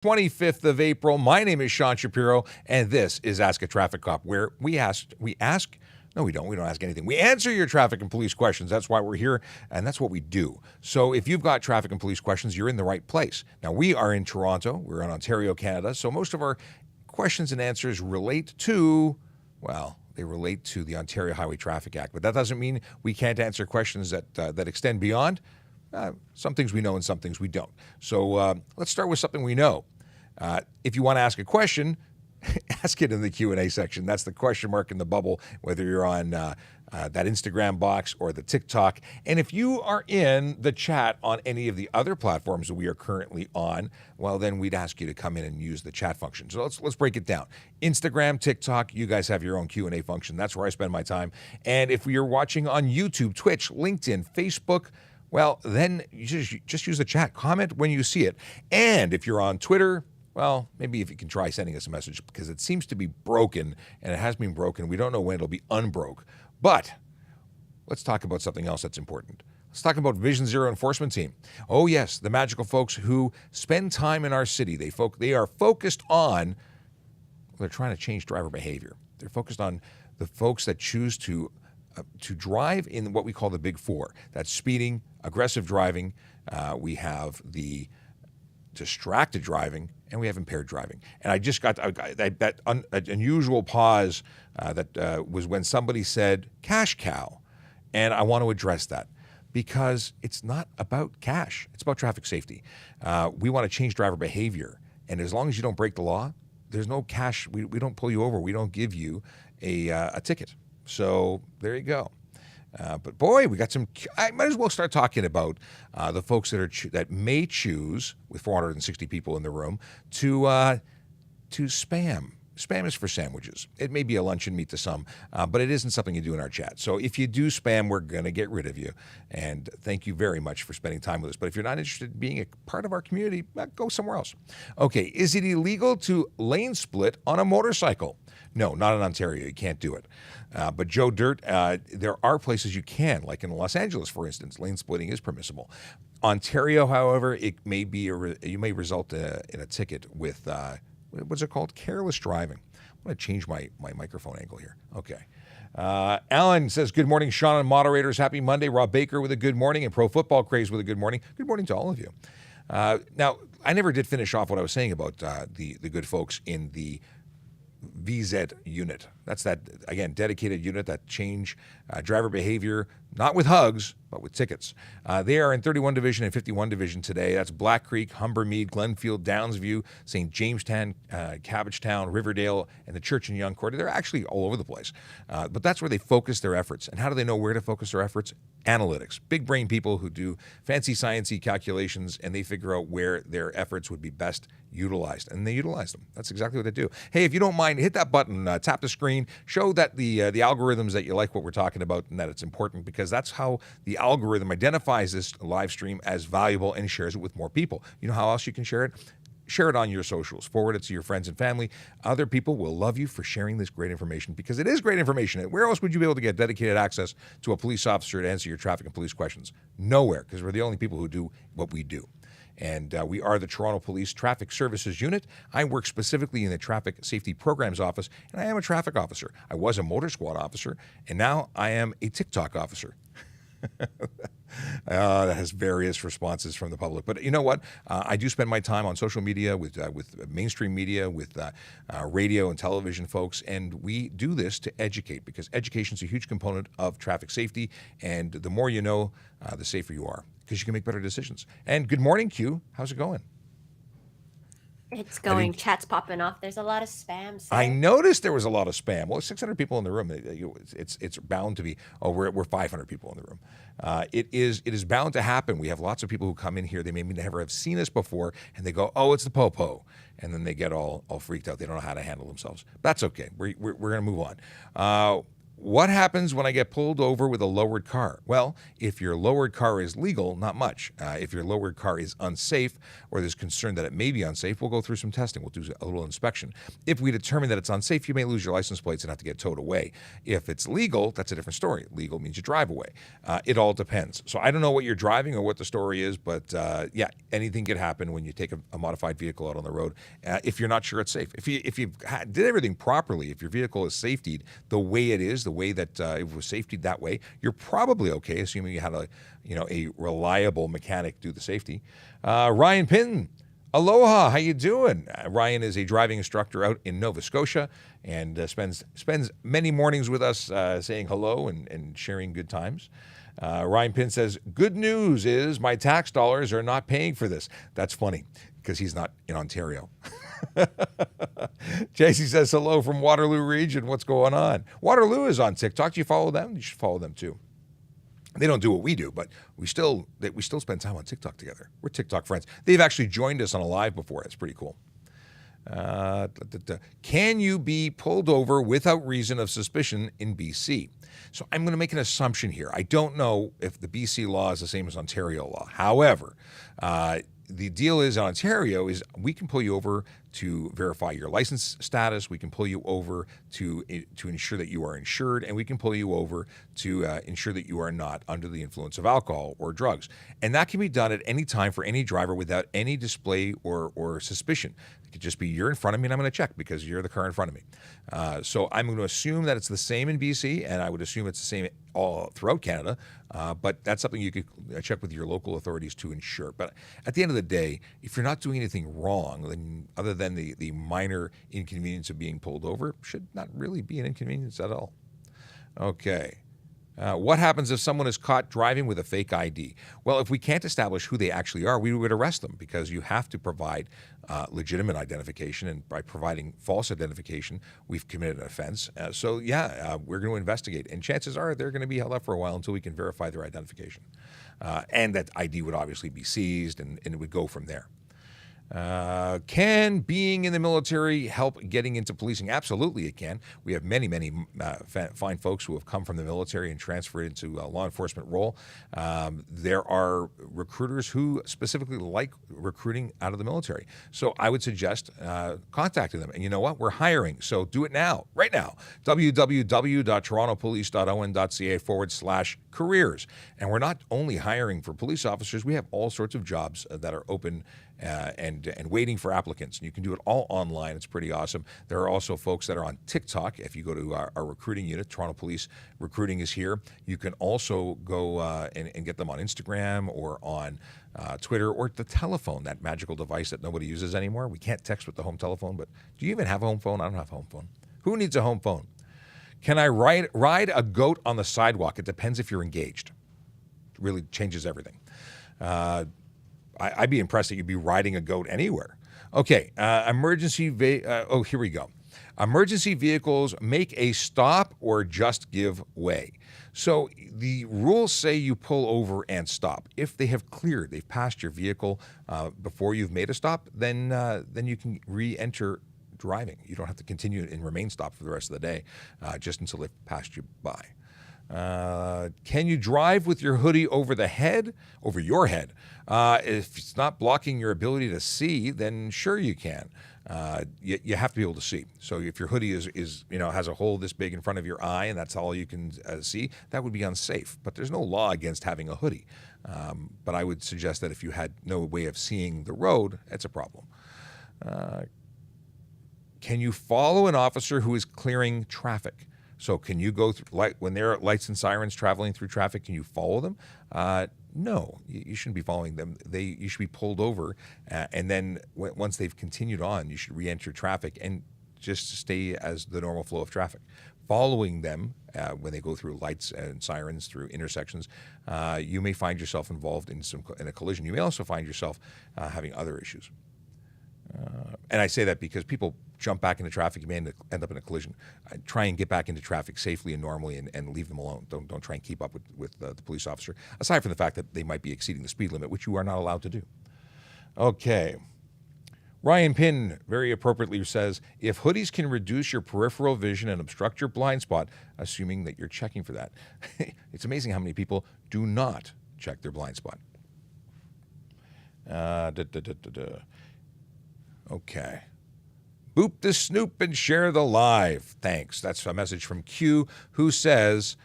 25th of April. My name is Sean Shapiro, and this is Ask a Traffic Cop, where we don't ask anything. We answer your traffic and police questions. That's why we're here, and that's what we do. So if you've got traffic and police questions, you're in the right place. Now, we are in Toronto. We're in Ontario, Canada, so most of our questions and answers relate to, they relate to the Ontario Highway Traffic Act, but that doesn't mean we can't answer questions that extend beyond. Some things we know and some things we don't. So let's start with something we know. If you want to ask a question, ask it in the Q&A section. That's the question mark in the bubble, whether you're on that Instagram box or the TikTok. And if you are in the chat on any of the other platforms that we are currently on, well, then we'd ask you to come in and use the chat function. So let's break it down. Instagram, TikTok, you guys have your own Q&A function. That's where I spend my time. And if you're watching on YouTube, Twitch, LinkedIn, Facebook, well, then you just use the chat. Comment when you see it. And if you're on Twitter, well, maybe if you can try sending us a message, because it seems to be broken, and it has been broken. We don't know when it'll be unbroke. But let's talk about something else that's important. Let's talk about Vision Zero Enforcement Team. Oh, yes, the magical folks who spend time in our city. They are focused on, they're trying to change driver behavior. They're focused on the folks that choose to drive in what we call the Big Four. That's speeding, aggressive driving, we have the distracted driving, and we have impaired driving. And I just got that unusual pause that was when somebody said cash cow, and I want to address that because it's not about cash. It's about traffic safety. We want to change driver behavior, and as long as you don't break the law, there's no cash. We don't pull you over. We don't give you a ticket. So there you go. But boy, we got some. I might as well start talking about the folks that may choose, with 460 people in the room, to spam. Spam is for sandwiches. It may be a luncheon meat to some, but it isn't something you do in our chat. So if you do spam, we're going to get rid of you. And thank you very much for spending time with us. But if you're not interested in being a part of our community, go somewhere else. Okay, is it illegal to lane split on a motorcycle? No, not in Ontario. You can't do it. But Joe Dirt, there are places you can, like in Los Angeles, for instance, lane splitting is permissible. Ontario, however, it may be you may result in a ticket with what's it called? Careless driving. I'm going to change my microphone angle here. Okay. Alan says, good morning, Sean and moderators. Happy Monday. Rob Baker with a good morning, and Pro Football Craze with a good morning. Good morning to all of you. Now, I never did finish off what I was saying about the good folks in the VZ unit. That's that, again, dedicated unit that change driver behavior, not with hugs, but with tickets. They are in 31 Division and 51 Division today. That's Black Creek, Humbermead, Glenfield, Downsview, St. Jamestown, Cabbagetown, Riverdale, and the Church and Young Quarter. They're actually all over the place. But that's where they focus their efforts. And how do they know where to focus their efforts? Analytics. Big brain people who do fancy sciencey calculations, and they figure out where their efforts would be best utilized, and they utilize them. That's exactly what they do. Hey, if you don't mind, hit that button, tap the screen, show that the algorithms that you like what we're talking about and that it's important, because that's how the algorithm identifies this live stream as valuable and shares it with more people. You know how else you can share it? Share it on your socials. Forward it to your friends and family. Other people will love you for sharing this great information, because it is great information. Where else would you be able to get dedicated access to a police officer to answer your traffic and police questions? Nowhere, because we're the only people who do what we do. And we are the Toronto Police Traffic Services Unit. I work specifically in the Traffic Safety Programs Office, and I am a traffic officer. I was a motor squad officer, and now I am a TikTok officer. That has various responses from the public. But you know what? I do spend my time on social media with mainstream media, with radio and television folks, and we do this to educate, because education is a huge component of traffic safety, and the more you know, the safer you are, because you can make better decisions. And good morning, Q. How's it going? It's going. Chat's popping off. There's a lot of spam. I noticed there was a lot of spam. Well, 600 people in the room. It's bound to be. Oh, we're 500 people in the room. It is bound to happen. We have lots of people who come in here. They may never have seen us before, and they go, "Oh, it's the popo," and then they get all freaked out. They don't know how to handle themselves. That's okay. We're going to move on. What happens when I get pulled over with a lowered car? Well, if your lowered car is legal, not much. If your lowered car is unsafe or there's concern that it may be unsafe, we'll go through some testing. We'll do a little inspection. If we determine that it's unsafe, you may lose your license plates and have to get towed away. If it's legal, that's a different story. Legal means you drive away. It all depends. So I don't know what you're driving or what the story is, but yeah, anything could happen when you take a modified vehicle out on the road if you're not sure it's safe. If you did everything properly, if your vehicle is safetied the way it is, the way that it was safetied that way, you're probably okay, assuming you had a reliable mechanic do the safety. Ryan Pinton, aloha, how you doing? Ryan is a driving instructor out in Nova Scotia and spends many mornings with us saying hello and sharing good times. Ryan Pinn says, good news is my tax dollars are not paying for this. That's funny because he's not in Ontario. JC says, hello from Waterloo region. What's going on? Waterloo is on TikTok. Do you follow them? You should follow them too. They don't do what we do, but we still spend time on TikTok together. We're TikTok friends. They've actually joined us on a live before. It's pretty cool. Can you be pulled over without reason of suspicion in BC? So I'm going to make an assumption here. I don't know if the BC law is the same as Ontario law. However, the deal is in Ontario is we can pull you over to verify your license status. We can pull you over to ensure that you are insured, and we can pull you over to ensure that you are not under the influence of alcohol or drugs. And that can be done at any time for any driver without any display or suspicion. It could just be you're in front of me and I'm going to check because you're the car in front of me. So I'm going to assume that it's the same in BC, and I would assume it's the same all throughout Canada. But that's something you could check with your local authorities to ensure. But at the end of the day, if you're not doing anything wrong, then other than the minor inconvenience of being pulled over, should not really be an inconvenience at all. Okay. What happens if someone is caught driving with a fake ID? Well, if we can't establish who they actually are, we would arrest them because you have to provide legitimate identification, and by providing false identification, we've committed an offense. We're going to investigate, and chances are they're going to be held up for a while until we can verify their identification. And that ID would obviously be seized, and it would go from there. Can being in the military help getting into policing? Absolutely it can. We have many fine folks who have come from the military and transferred into a law enforcement role. There are recruiters who specifically like recruiting out of the military. So I would suggest contacting them. And you know what? We're hiring. So do it now, right now. www.torontopolice.on.ca/careers. And we're not only hiring for police officers, we have all sorts of jobs that are open and waiting for applicants. And you can do it all online. It's pretty awesome. There are also folks that are on TikTok. If you go to our recruiting unit, Toronto Police Recruiting is here. You can also go and get them on Instagram or on Twitter or the telephone, that magical device that nobody uses anymore. We can't text with the home telephone, but do you even have a home phone? I don't have a home phone. Who needs a home phone? Can I ride a goat on the sidewalk? It depends if you're engaged. It really changes everything. I'd be impressed that you'd be riding a goat anywhere. Okay, here we go. Emergency vehicles make a stop or just give way. So the rules say you pull over and stop. If they have cleared, they've passed your vehicle before you've made a stop, then you can re-enter driving. You don't have to continue and remain stopped for the rest of the day, just until they've passed you by. Can you drive with your hoodie over your head? If it's not blocking your ability to see, then sure you can. You have to be able to see. So if your hoodie is has a hole this big in front of your eye and that's all you can see, that would be unsafe. But there's no law against having a hoodie. But I would suggest that if you had no way of seeing the road, it's a problem. Can you follow an officer who is clearing traffic? So can you go through when there are lights and sirens traveling through traffic? Can you follow them? No, you shouldn't be following them. You should be pulled over, and then once they've continued on, you should re-enter traffic and just stay as the normal flow of traffic. Following them when they go through lights and sirens through intersections, you may find yourself involved in a collision. You may also find yourself having other issues. And I say that because people jump back into traffic, you may end up in a collision. Try and get back into traffic safely and normally and leave them alone. Don't try and keep up with the police officer, aside from the fact that they might be exceeding the speed limit, which you are not allowed to do. Okay. Ryan Pinn very appropriately says, if hoodies can reduce your peripheral vision and obstruct your blind spot, assuming that you're checking for that. It's amazing how many people do not check their blind spot. Okay. Boop the snoop and share the live. Thanks. That's a message from Q, who says,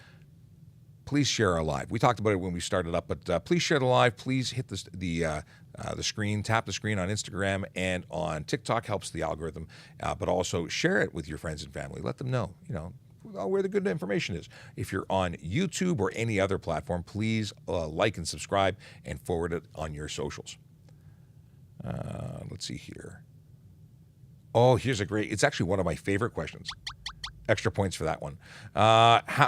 please share our live. We talked about it when we started up, but please share the live. Please hit the screen, tap the screen on Instagram and on TikTok. Helps the algorithm, but also share it with your friends and family. Let them know, where the good information is. If you're on YouTube or any other platform, please like and subscribe and forward it on your socials. Let's see here. Oh, here's it's actually one of my favorite questions. Extra points for that one.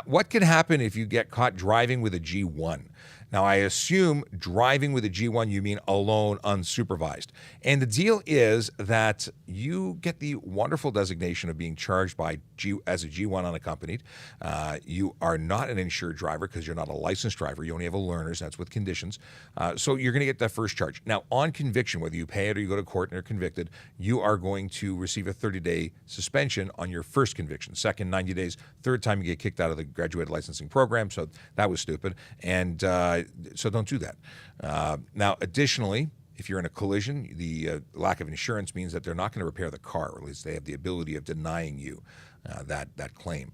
What can happen if you get caught driving with a G1? Now, I assume driving with a G1, you mean alone, unsupervised. And the deal is that you get the wonderful designation of being charged as a G1 unaccompanied. You are not an insured driver because you're not a licensed driver. You only have a learner's. That's with conditions. So you're going to get that first charge. Now, on conviction, whether you pay it or you go to court and you're convicted, you are going to receive a 30-day suspension on your first conviction. Second, 90 days. Third time, you get kicked out of the graduated licensing program. So that was stupid. And so don't do that. Now, additionally, if you're in a collision, the lack of insurance means that they're not going to repair the car, or at least they have the ability of denying you that claim.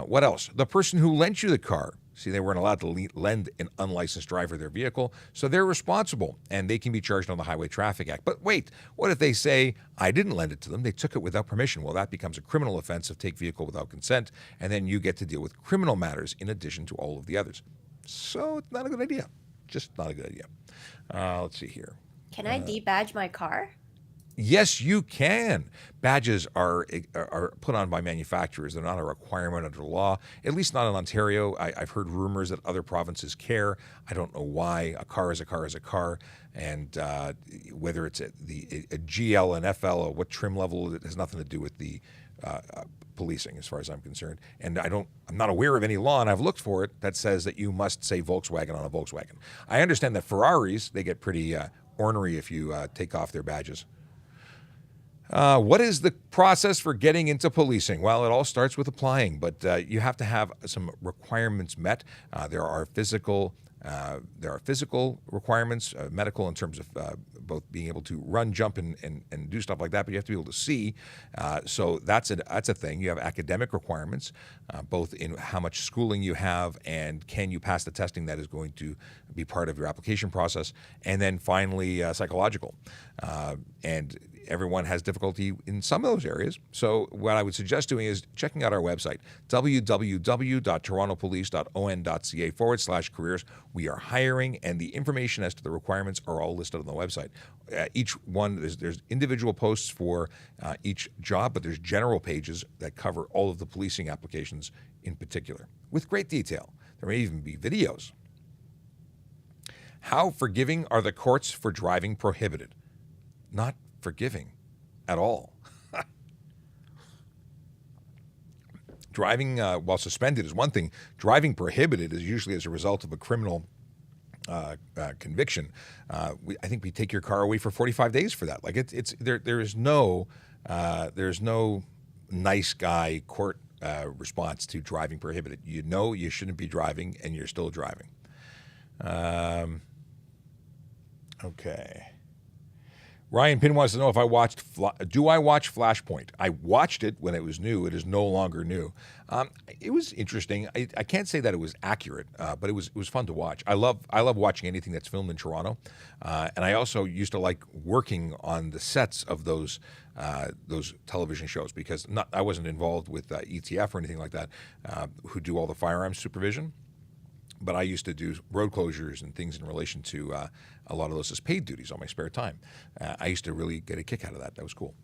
What else? The person who lent you the car, see, they weren't allowed to lend an unlicensed driver their vehicle, so they're responsible, and they can be charged on the Highway Traffic Act. But wait, what if they say, I didn't lend it to them, they took it without permission? Well, that becomes a criminal offense of take vehicle without consent, and then you get to deal with criminal matters in addition to all of the others. So it's not a good idea. Just not a good idea. Let's see here. Can I debadge my car? Yes, you can. Badges are put on by manufacturers. They're not a requirement under law, at least not in Ontario. I've heard rumors that other provinces care. I don't know why. A car is a car is a car. And whether it's a GL and FL or what trim level, it has nothing to do with the policing as far as I'm concerned. And I'm not aware of any law, and I've looked for it, that says that you must say Volkswagen on a Volkswagen. I understand that Ferraris, they get pretty ornery if you take off their badges. What is the process for getting into policing? Well, it all starts with applying, but you have to have some requirements met. There are physical requirements, medical in terms of both being able to run, jump, and do stuff like that, but you have to be able to see. So that's a thing. You have academic requirements, both in how much schooling you have and can you pass the testing that is going to be part of your application process. And then finally, psychological. And everyone has difficulty in some of those areas. So what I would suggest doing is checking out our website, www.torontopolice.on.ca/careers. We are hiring, and the information as to the requirements are all listed on the website. Each one, there's individual posts for each job, but there's general pages that cover all of the policing applications in particular, with great detail. There may even be videos. How forgiving are the courts for driving prohibited? Not forgiving at all. Driving while suspended is one thing. Driving prohibited is usually as a result of a criminal conviction. I think we take your car away for 45 days for that. Like there's no nice guy court response to driving prohibited. You know you shouldn't be driving, and you're still driving. Okay. Ryan Pinn wants to know if I watched. Do I watch Flashpoint? I watched it when it was new. It is no longer new. It was interesting. I can't say that it was accurate, but it was fun to watch. I love watching anything that's filmed in Toronto, and I also used to like working on the sets of those television shows because I wasn't involved with ETF or anything like that, who do all the firearms supervision. But I used to do road closures and things in relation to a lot of those as paid duties on my spare time. I used to really get a kick out of that. That was cool.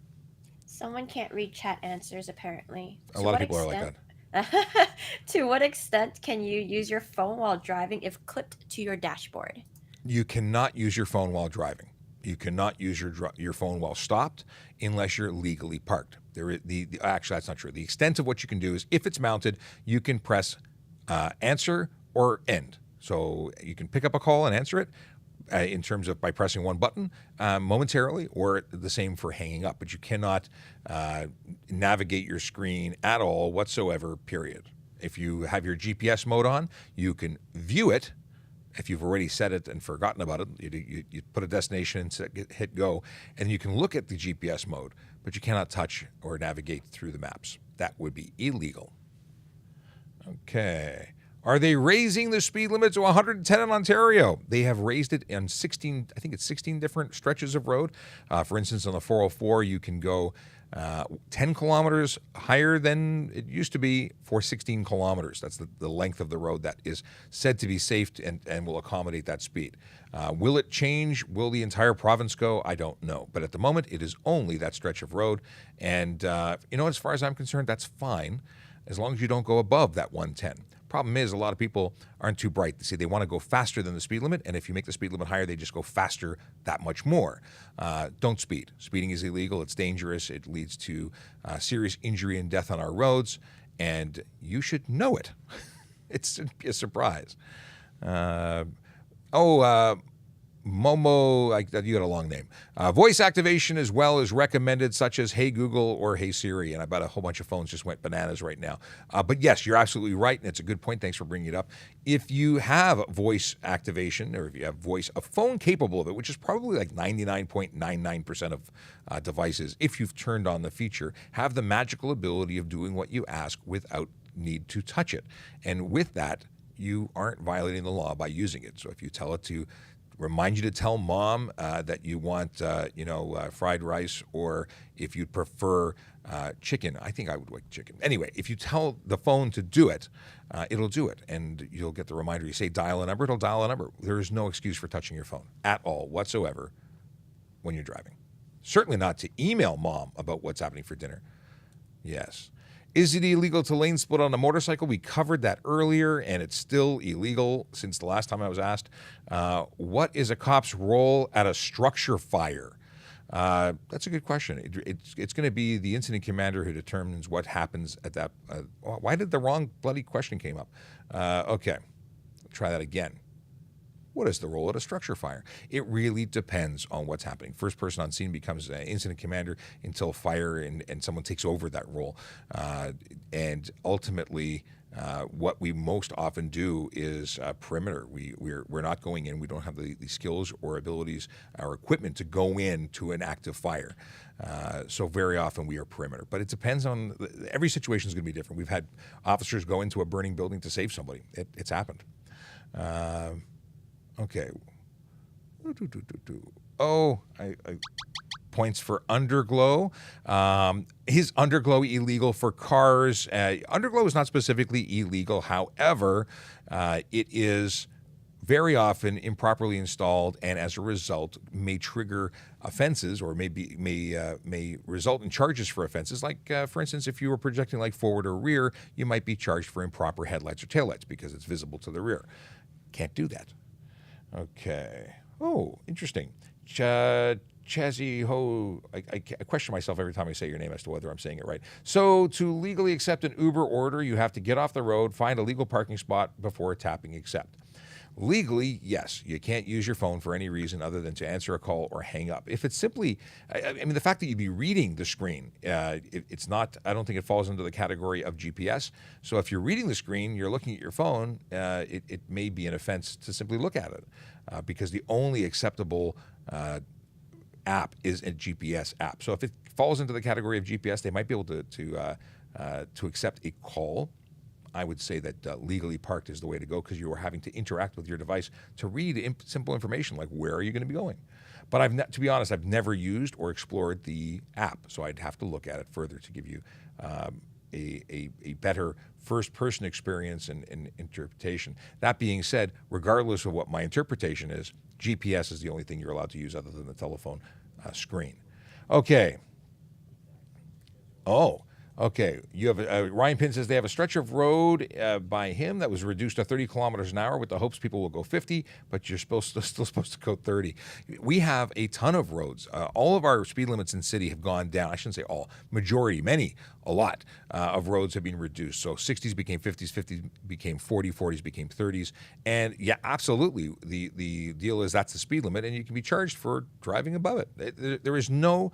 Someone can't read chat answers, apparently. A lot of people are like that. To what extent can you use your phone while driving if clipped to your dashboard? You cannot use your phone while driving. You cannot use your phone while stopped unless you're legally parked. Actually, that's not true. The extent of what you can do is if it's mounted, you can press answer or end. So you can pick up a call and answer it, in terms of by pressing one button momentarily, or the same for hanging up. But you cannot navigate your screen at all whatsoever, period. If you have your GPS mode on, you can view it. If you've already set it and forgotten about it, you put a destination and hit go, and you can look at the GPS mode, but you cannot touch or navigate through the maps. That would be illegal. Okay. Are they raising the speed limit to 110 in Ontario? They have raised it on 16, I think it's 16 different stretches of road. For instance, on the 404, you can go 10 kilometers higher than it used to be for 16 kilometers. That's the length of the road that is said to be safe and will accommodate that speed. Will it change? Will the entire province go? I don't know. But at the moment, it is only that stretch of road. And, as far as I'm concerned, that's fine as long as you don't go above that 110. Problem is, a lot of people aren't too bright. They want to go faster than the speed limit, and if you make the speed limit higher, they just go faster that much more. Don't speed. Speeding is illegal. It's dangerous. It leads to serious injury and death on our roads, and you should know it. It shouldn't be a surprise. Momo, you got a long name. Voice activation as well is recommended, such as Hey Google or Hey Siri, and I bet a whole bunch of phones just went bananas right now. But yes, you're absolutely right, and it's a good point. Thanks for bringing it up. If you have voice activation, or if you have a phone capable of it, which is probably like 99.99% of devices, if you've turned on the feature, have the magical ability of doing what you ask without need to touch it. And with that, you aren't violating the law by using it. So if you tell it to remind you to tell mom that you want, fried rice, or if you'd prefer chicken. I think I would like chicken. Anyway, if you tell the phone to do it, it'll do it, and you'll get the reminder. You say dial a number, it'll dial a number. There is no excuse for touching your phone at all whatsoever when you're driving. Certainly not to email mom about what's happening for dinner. Yes. Is it illegal to lane split on a motorcycle? We covered that earlier, and it's still illegal since the last time I was asked. What is a cop's role at a structure fire? That's a good question. It's going to be the incident commander who determines what happens at that. Why did the wrong bloody question came up? Okay, try that again. What is the role at a structure fire? It really depends on what's happening. First person on scene becomes an incident commander until fire and someone takes over that role. And ultimately, what we most often do is perimeter. We're not going in. We don't have the skills or abilities or equipment to go in to an active fire. So very often we are perimeter. But it depends on, every situation is going to be different. We've had officers go into a burning building to save somebody. It's happened. Okay. Points for underglow. Is underglow illegal for cars? Underglow is not specifically illegal. However, it is very often improperly installed, and as a result, may trigger offenses, or may result in charges for offenses. Like, for instance, if you were projecting like forward or rear, you might be charged for improper headlights or taillights because it's visible to the rear. Can't do that. Okay. Oh, interesting. Chazzy Ho. I question myself every time I say your name as to whether I'm saying it right. So, to legally accept an Uber order, you have to get off the road, find a legal parking spot before tapping accept. Legally, yes, you can't use your phone for any reason other than to answer a call or hang up. If it's simply, the fact that you'd be reading the screen, it's not, I don't think it falls into the category of GPS. So if you're reading the screen, you're looking at your phone, it may be an offense to simply look at it because the only acceptable app is a GPS app. So if it falls into the category of GPS, they might be able to accept a call. I would say that legally parked is the way to go because you are having to interact with your device to read simple information like where are you going to be going. But to be honest, I've never used or explored the app, so I'd have to look at it further to give you a better first-person experience and interpretation. That being said, regardless of what my interpretation is, GPS is the only thing you're allowed to use other than the telephone screen. Okay. Oh. Okay, you have Ryan Pin says they have a stretch of road by him that was reduced to 30 kilometers an hour with the hopes people will go 50, but you're still supposed to go 30. We have a ton of roads. All of our speed limits in city have gone down. I shouldn't say all, majority, many, a lot of roads have been reduced. So 60s became 50s, 50s became 40, 40s became 30s, and yeah, absolutely. The deal is that's the speed limit, and you can be charged for driving above it. There is no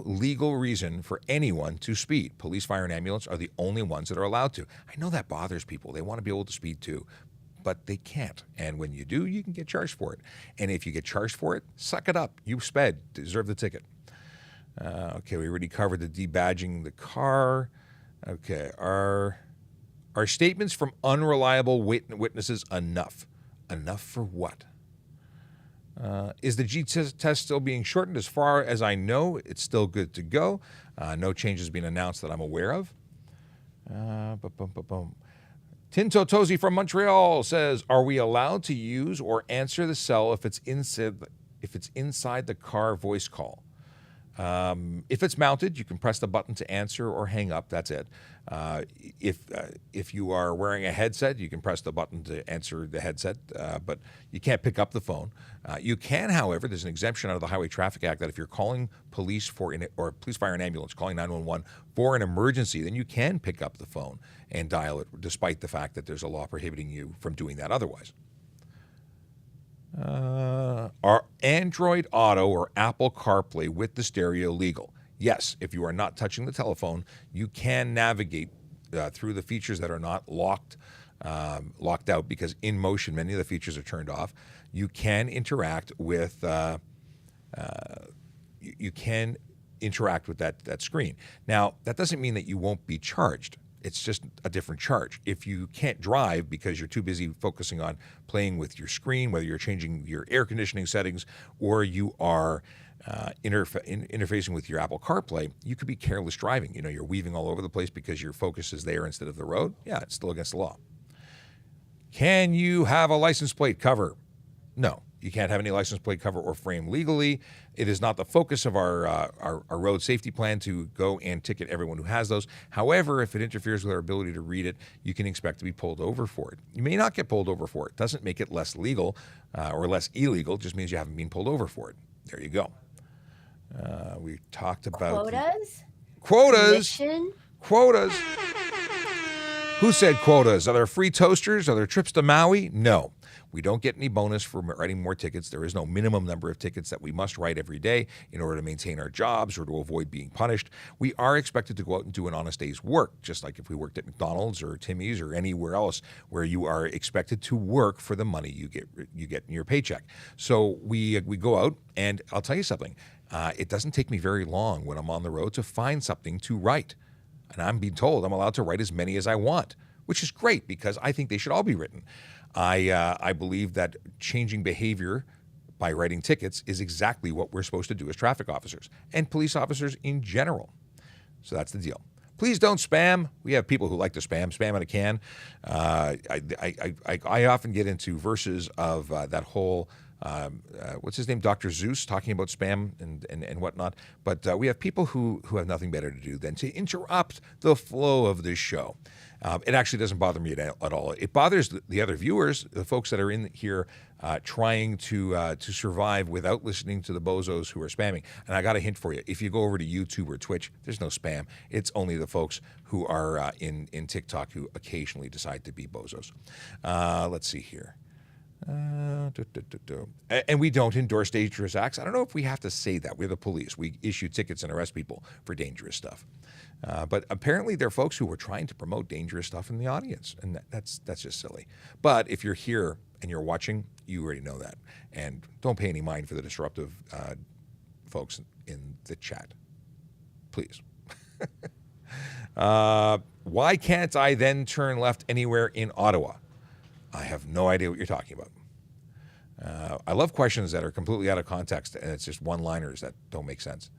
legal reason for anyone to speed. Police, fire, and ambulance are the only ones that are allowed to. I know that bothers people. They want to be able to speed too, but they can't. And when you do, you can get charged for it. And if you get charged for it, suck it up. You sped. Deserve the ticket. Okay, we already covered the debadging the car. Okay, are statements from unreliable witnesses enough? Enough for what? Is the G test still being shortened? As far as I know, it's still good to go. No changes being announced that I'm aware of. Tinto Tozy from Montreal says, are we allowed to use or answer the cell if it's inside the car voice call? If it's mounted, you can press the button to answer or hang up. That's it. If you are wearing a headset, you can press the button to answer the headset, but you can't pick up the phone. You can, however, there's an exemption out of the Highway Traffic Act that if you're calling police or police, fire, and ambulance, calling 911 for an emergency, then you can pick up the phone and dial it, despite the fact that there's a law prohibiting you from doing that otherwise. Are Android Auto or Apple CarPlay with the stereo legal? Yes, if you are not touching the telephone, you can navigate through the features that are not locked out, because in motion, many of the features are turned off. You can interact with that screen. Now, that doesn't mean that you won't be charged. It's just a different charge. If you can't drive because you're too busy focusing on playing with your screen, whether you're changing your air conditioning settings or you are interfacing with your Apple CarPlay, you could be careless driving. You know, you're weaving all over the place because your focus is there instead of the road. Yeah, it's still against the law. Can you have a license plate cover? No, you can't have any license plate cover or frame legally. It is not the focus of our road safety plan to go and ticket everyone who has those. However, if it interferes with our ability to read it, you can expect to be pulled over for it. You may not get pulled over for it. It doesn't make it less legal or less illegal. It just means you haven't been pulled over for it. There you go. We talked about quotas. Quotas. Who said quotas? Are there free toasters? Are there trips to Maui? No. We don't get any bonus for writing more tickets. There is no minimum number of tickets that we must write every day in order to maintain our jobs or to avoid being punished. We are expected to go out and do an honest day's work, just like if we worked at McDonald's or Timmy's or anywhere else where you are expected to work for the money you get in your paycheck. So we go out, and I'll tell you something. It doesn't take me very long when I'm on the road to find something to write. And I'm being told I'm allowed to write as many as I want, which is great because I think they should all be written. I believe that changing behavior by writing tickets is exactly what we're supposed to do as traffic officers and police officers in general. So that's the deal. Please don't spam. We have people who like to spam in a can. I often get into verses of that whole what's his name, Dr. Zeus, talking about spam and whatnot. But we have people who have nothing better to do than to interrupt the flow of this show. It actually doesn't bother me at all. It bothers the other viewers, the folks that are in here trying to survive without listening to the bozos who are spamming. And I got a hint for you. If you go over to YouTube or Twitch, there's no spam. It's only the folks who are in TikTok who occasionally decide to be bozos. Let's see here. And we don't endorse dangerous acts. I don't know if we have to say that. We're the police. We issue tickets and arrest people for dangerous stuff. But apparently there are folks who are trying to promote dangerous stuff in the audience, and that's just silly. But if you're here and you're watching, you already know that. And don't pay any mind for the disruptive folks in the chat. Please. Why can't I then turn left anywhere in Ottawa? I have no idea what you're talking about. I love questions that are completely out of context, and it's just one-liners that don't make sense.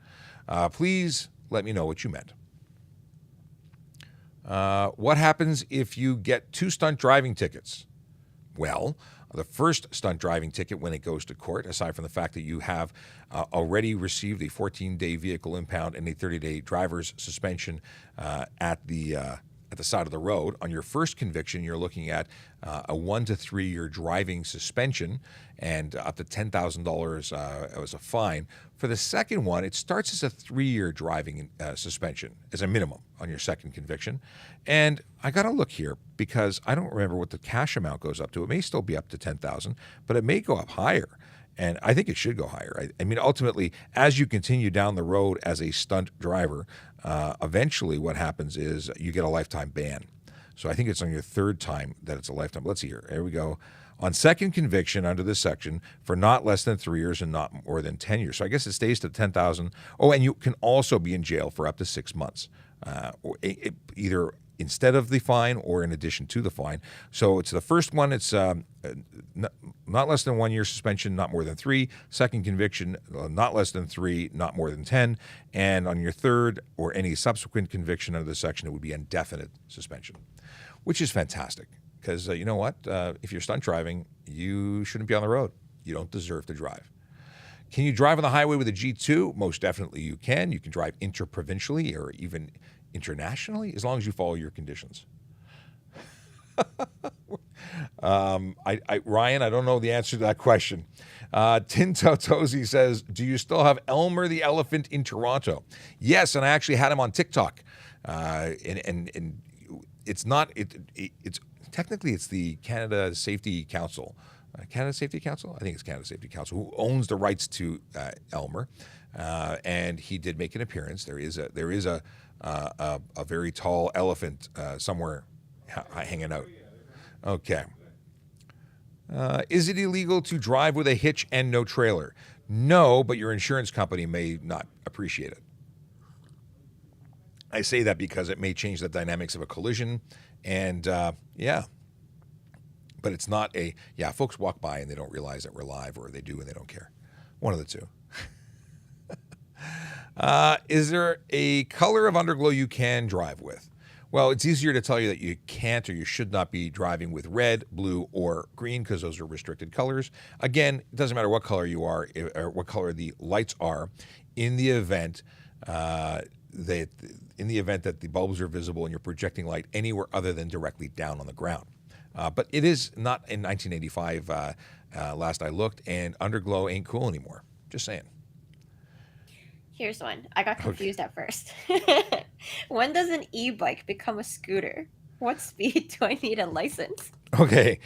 Please let me know what you meant. What happens if you get 2 stunt driving tickets? Well, the first stunt driving ticket when it goes to court, aside from the fact that you have already received a 14-day vehicle impound and a 30-day driver's suspension at the side of the road. On your first conviction, you're looking at a 1 to 3 year driving suspension and up to $10,000 as a fine. For the second one, it starts as a 3-year driving suspension as a minimum on your second conviction. And I got to look here because I don't remember what the cash amount goes up to. It may still be up to $10,000, but it may go up higher. And I think it should go higher. I mean, ultimately, as you continue down the road as a stunt driver, eventually what happens is you get a lifetime ban. So I think it's on your third time that it's a lifetime. Let's see here. There we go. On second conviction under this section for not less than 3 years and not more than 10 years. So I guess it stays to 10,000. Oh, and you can also be in jail for up to 6 months, either instead of the fine or in addition to the fine. So it's the first one, it's not less than 1 year suspension, not more than 3. Second conviction, not less than 3, not more than 10. And on your third or any subsequent conviction under this section, it would be indefinite suspension, which is fantastic. Because you know what? If you're stunt driving, you shouldn't be on the road. You don't deserve to drive. Can you drive on the highway with a G2? Most definitely you can. You can drive interprovincially or even internationally, as long as you follow your conditions. Ryan, I don't know the answer to that question. Tinto Tozy says, do you still have Elmer the elephant in Toronto? Yes, and I actually had him on TikTok. And it's not, it's technically it's the Canada Safety Council. Canada Safety Council? I think it's Canada Safety Council, who owns the rights to Elmer. And he did make an appearance. There is a very tall elephant somewhere hanging out. Okay. Is it illegal to drive with a hitch and no trailer? No, but your insurance company may not appreciate it. I say that because it may change the dynamics of a collision. And yeah, but it's not a, yeah, folks walk by and they don't realize that we're live, or they do and they don't care. One of the two. Is there a color of underglow you can drive with? Well, it's easier to tell you that you can't or you should not be driving with red, blue, or green because those are restricted colors. Again, it doesn't matter what color you are or what color the lights are in the event that the bulbs are visible and you're projecting light anywhere other than directly down on the ground. But it is not in 1985, last I looked, and underglow ain't cool anymore. Just saying. Here's one. I got confused at first. When does an e-bike become a scooter? What speed do I need a license? Okay,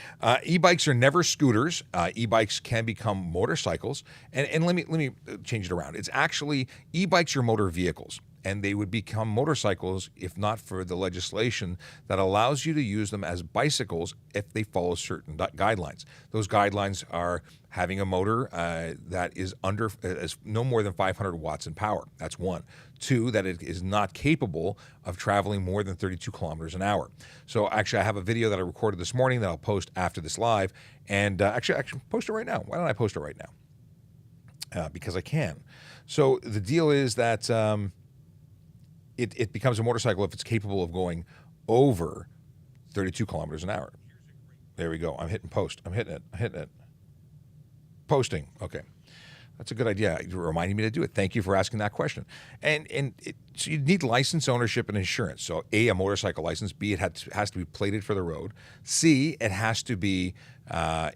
e-bikes are never scooters. E-bikes can become motorcycles, and let me change it around. It's actually e-bikes are motor vehicles, and they would become motorcycles if not for the legislation that allows you to use them as bicycles if they follow certain guidelines. Those guidelines are having a motor that is no more than 500 watts in power. That's one. Two, that it is not capable of traveling more than 32 kilometers an hour. So actually, I have a video that I recorded this morning that I'll post after this live, and actually post it right now. Why don't I post it right now? Because I can. So the deal is that it becomes a motorcycle if it's capable of going over 32 kilometers an hour. There we go. I'm hitting post. I'm hitting it. Posting. Okay. That's a good idea. You're reminding me to do it. Thank you for asking that question. So you need license, ownership, and insurance. So A, a motorcycle license. B, it has to be plated for the road. C, it has to be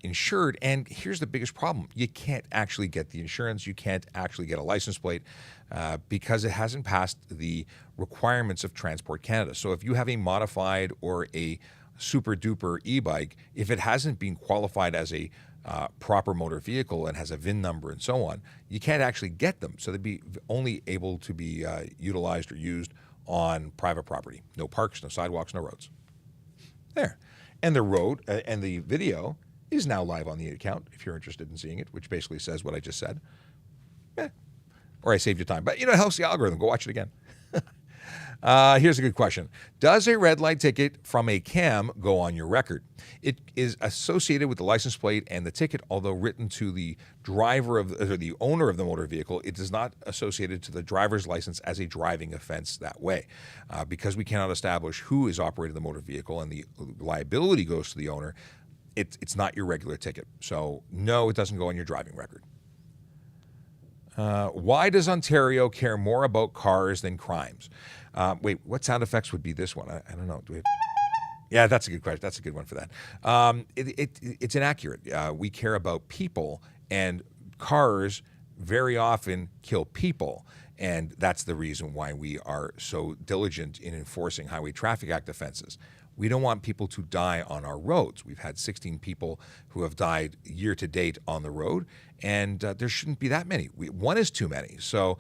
insured. And here's the biggest problem. You can't actually get the insurance. You can't actually get a license plate because it hasn't passed the requirements of Transport Canada. So if you have a modified or a super duper e-bike, if it hasn't been qualified as a proper motor vehicle and has a VIN number and so on, you can't actually get them. So they'd be only able to be utilized or used on private property. No parks, no sidewalks, no roads. There. And the road and the video is now live on the account if you're interested in seeing it, which basically says what I just said. Or I saved you time. But, it helps the algorithm. Go watch it again. Here's a good question. Does a red light ticket from a cam go on your record? It is associated with the license plate and the ticket, although written to the driver or the owner of the motor vehicle. It is not associated to the driver's license as a driving offense that way. Because we cannot establish who is operating the motor vehicle and the liability goes to the owner, it's not your regular ticket. So no, it doesn't go on your driving record. Why does Ontario care more about cars than crimes? Wait, what sound effects would be this one? I don't know. Yeah, that's a good question. That's a good one for that. It's inaccurate. We care about people, and cars very often kill people. And that's the reason why we are so diligent in enforcing Highway Traffic Act offenses. We don't want people to die on our roads. We've had 16 people who have died year to date on the road, and there shouldn't be that many. One is too many. So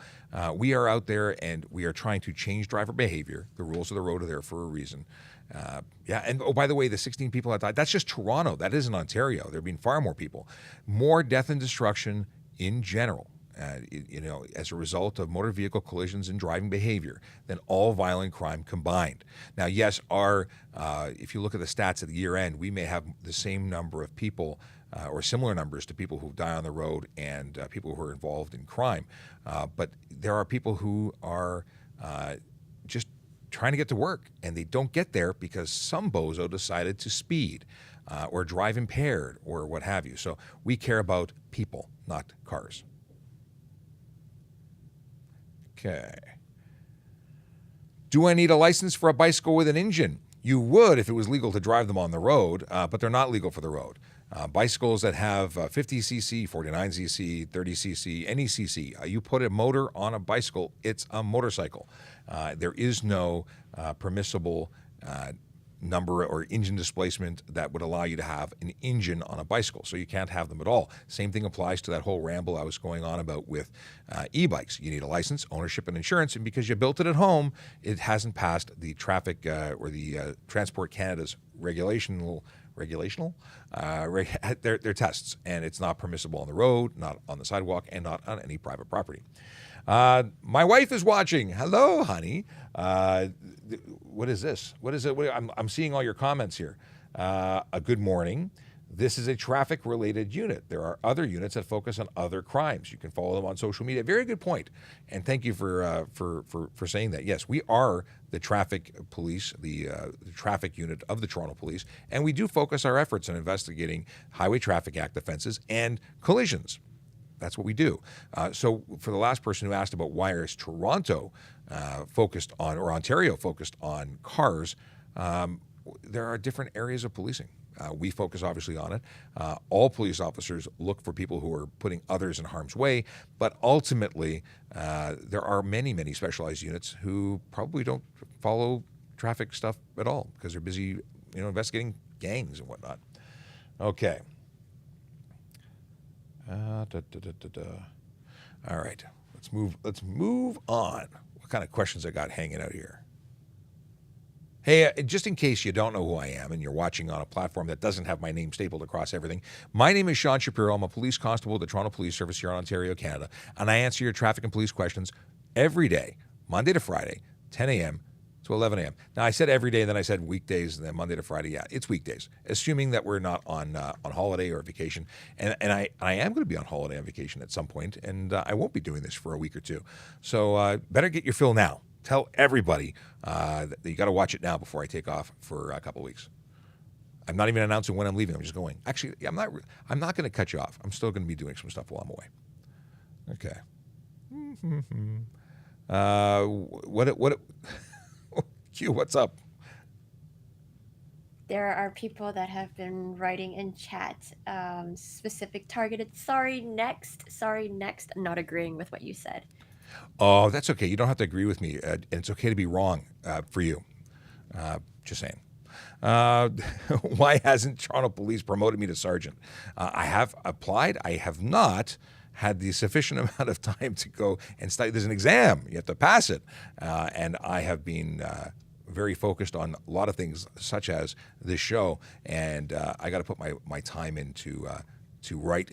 we are out there and we are trying to change driver behavior. The rules of the road are there for a reason. And oh, by the way, the 16 people that died, that's just Toronto. That isn't Ontario. There have been far more people. More death and destruction in general. As a result of motor vehicle collisions and driving behavior than all violent crime combined. Now, yes, if you look at the stats at the year end, we may have the same number of people or similar numbers to people who die on the road and people who are involved in crime. But there are people who are just trying to get to work, and they don't get there because some bozo decided to speed or drive impaired or what have you. So we care about people, not cars. Okay. Do I need a license for a bicycle with an engine? You would if it was legal to drive them on the road, but they're not legal for the road. Bicycles that have 50cc, 49cc, 30cc, any cc, you put a motor on a bicycle, it's a motorcycle. There is no permissible number or engine displacement that would allow you to have an engine on a bicycle. So you can't have them at all. Same thing applies to that whole ramble I was going on about with e-bikes. You need a license, ownership, and insurance. And because you built it at home, it hasn't passed the traffic or the Transport Canada's their tests. And it's not permissible on the road, not on the sidewalk, and not on any private property. My wife is watching. Hello, honey. What is this? What is it? I'm seeing all your comments here. A good morning. This is a traffic-related unit. There are other units that focus on other crimes. You can follow them on social media. Very good point. And thank you for saying that. Yes, we are the traffic police, the traffic unit of the Toronto Police, and we do focus our efforts on investigating Highway Traffic Act offenses and collisions. That's what we do. So for the last person who asked about why is Toronto focused on, or Ontario focused on cars, there are different areas of policing. We focus obviously on it. All police officers look for people who are putting others in harm's way, but ultimately there are many, many specialized units who probably don't follow traffic stuff at all because they're busy, investigating gangs and whatnot. Okay. All right, let's move on. What kind of questions I got hanging out here? Hey, just in case you don't know who I am and you're watching on a platform that doesn't have my name stapled across everything, my name is Sean Shapiro. I'm a police constable at the Toronto Police Service here in Ontario, Canada, and I answer your traffic and police questions every day, Monday to Friday, 10 a.m. to 11 a.m. Now, I said every day, then I said weekdays, and then Monday to Friday. Yeah, it's weekdays, assuming that we're not on holiday or vacation. And I am going to be on holiday on vacation at some point, and I won't be doing this for a week or two. So better get your fill now. Tell everybody that you got to watch it now before I take off for a couple of weeks. I'm not even announcing when I'm leaving. I'm just going. Actually, I'm not going to cut you off. I'm still going to be doing some stuff while I'm away. Okay. What? Q, what's up? There are people that have been writing in chat, specific targeted, sorry, next, not agreeing with what you said. Oh, that's okay. You don't have to agree with me. And it's okay to be wrong for you. Just saying. Why hasn't Toronto Police promoted me to sergeant? I have applied. I have not had the sufficient amount of time to go and study. There's an exam. You have to pass it. And I have been very focused on a lot of things, such as this show. And I got to put my time into to write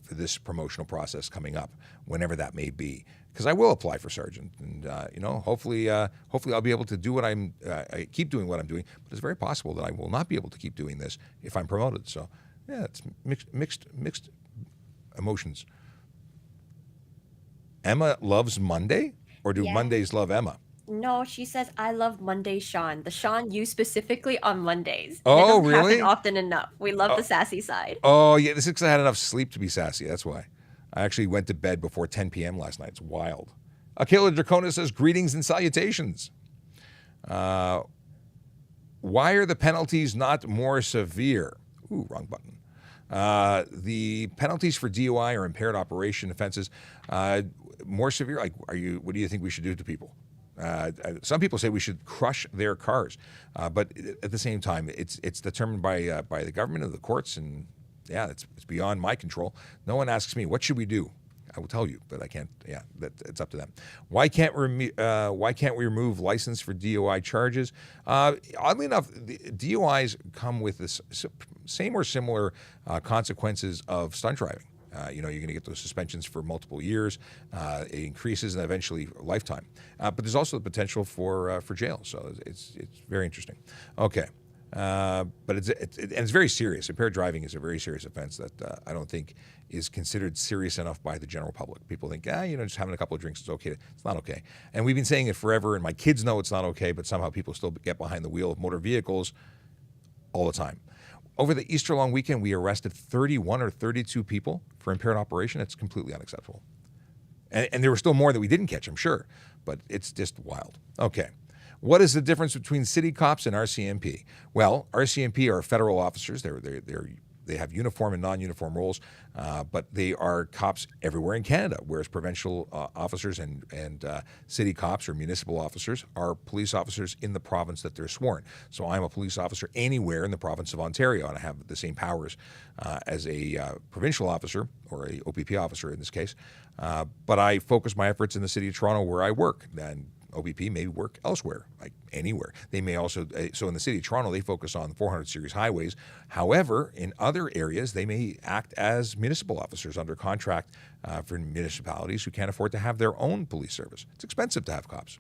for this promotional process coming up, whenever that may be. Because I will apply for sergeant, and hopefully I'll be able to do what I keep doing what I'm doing. But it's very possible that I will not be able to keep doing this if I'm promoted. So, yeah, it's mixed emotions. Emma loves Monday, or do Mondays love Emma? No, she says, I love Monday Sean. The Sean used specifically on Mondays. And it Oh, doesn't happen really? often enough. We love the Oh, sassy side. oh, yeah. This is 'cause I had enough sleep to be sassy. That's why. I actually went to bed before 10 p.m. last night. It's wild. Akela Dracona says, greetings and salutations. Uh, why are the penalties not more severe? Ooh, wrong button. The penalties for DUI or impaired operation offenses more severe. Like, what do you think we should do to people? Some people say we should crush their cars, but at the same time, it's determined by the government and the courts, and yeah, it's beyond my control. No one asks me what should we do. I will tell you, but I can't. Yeah, it's up to them. Why can't we remove license for DUI charges? Oddly enough, the DUIs come with the same or similar consequences of stunt driving. You're going to get those suspensions for multiple years. It increases and eventually lifetime. But there's also the potential for jail. So it's very interesting. Okay. But it's very serious. Impaired driving is a very serious offense that I don't think is considered serious enough by the general public. People think, just having a couple of drinks is okay. It's not okay. And we've been saying it forever, and my kids know it's not okay, but somehow people still get behind the wheel of motor vehicles all the time. Over the Easter long weekend, we arrested 31 or 32 people for impaired operation. It's completely unacceptable. And there were still more that we didn't catch, I'm sure, but it's just wild. Okay. What is the difference between city cops and RCMP? Well, RCMP are federal officers. They have uniform and non-uniform roles, but they are cops everywhere in Canada, whereas provincial officers and city cops or municipal officers are police officers in the province that they're sworn. So I'm a police officer anywhere in the province of Ontario, and I have the same powers as a provincial officer, or a OPP officer in this case, but I focus my efforts in the city of Toronto where I work. And OPP may work elsewhere, like anywhere. They may also, so in the city of Toronto, they focus on the 400 series highways. However, in other areas, they may act as municipal officers under contract for municipalities who can't afford to have their own police service. It's expensive to have cops.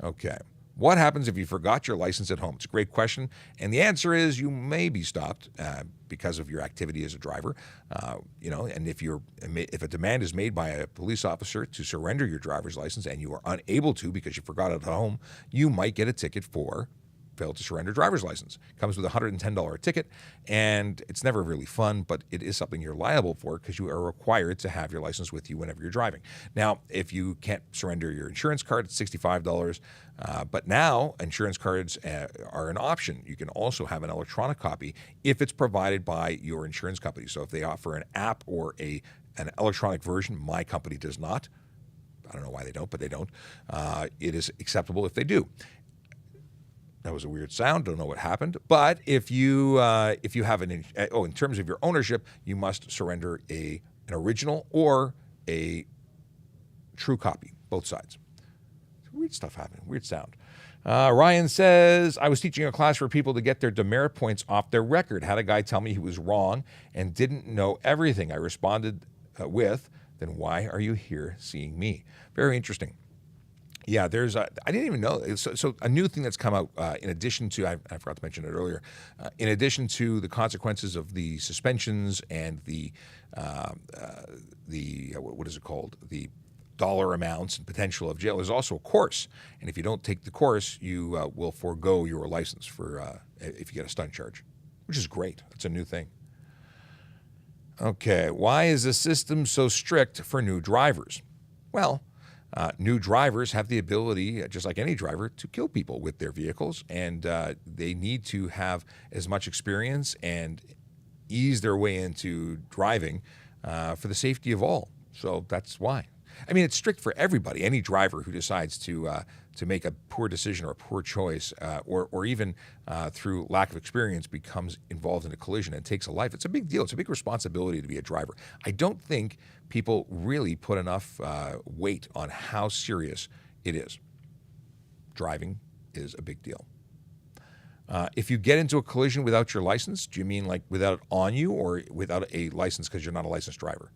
Okay. What happens if you forgot your license at home? It's a great question. And the answer is you may be stopped because of your activity as a driver. And if a demand is made by a police officer to surrender your driver's license and you are unable to because you forgot it at home, you might get a ticket for failed to surrender driver's license. It comes with a $110 ticket, and it's never really fun, but it is something you're liable for because you are required to have your license with you whenever you're driving. Now, if you can't surrender your insurance card, it's $65, but now insurance cards are an option. You can also have an electronic copy if it's provided by your insurance company. So if they offer an app or an electronic version, my company does not. I don't know why they don't, but they don't. It is acceptable if they do. That was a weird sound. Don't know what happened. But if you have in terms of your ownership, you must surrender an original or a true copy, both sides. Weird stuff happening. Weird sound. Ryan says, I was teaching a class for people to get their demerit points off their record. Had a guy tell me he was wrong and didn't know everything. I responded with, then why are you here seeing me? Very interesting. Yeah, I didn't even know. So a new thing that's come out in addition to, I forgot to mention it earlier, in addition to the consequences of the suspensions and the what is it called? The dollar amounts and potential of jail. There's also a course. And if you don't take the course, you will forego your license for if you get a stunt charge, which is great. It's a new thing. Okay, why is the system so strict for new drivers? Well, new drivers have the ability, just like any driver, to kill people with their vehicles, and they need to have as much experience and ease their way into driving for the safety of all. So that's why. I mean, it's strict for everybody. Any driver who decides to make a poor decision or a poor choice, or even through lack of experience, becomes involved in a collision and takes a life. It's a big deal. It's a big responsibility to be a driver. I don't think people really put enough weight on how serious it is. Driving is a big deal. If you get into a collision without your license, do you mean like without it on you, or without a license because you're not a licensed driver?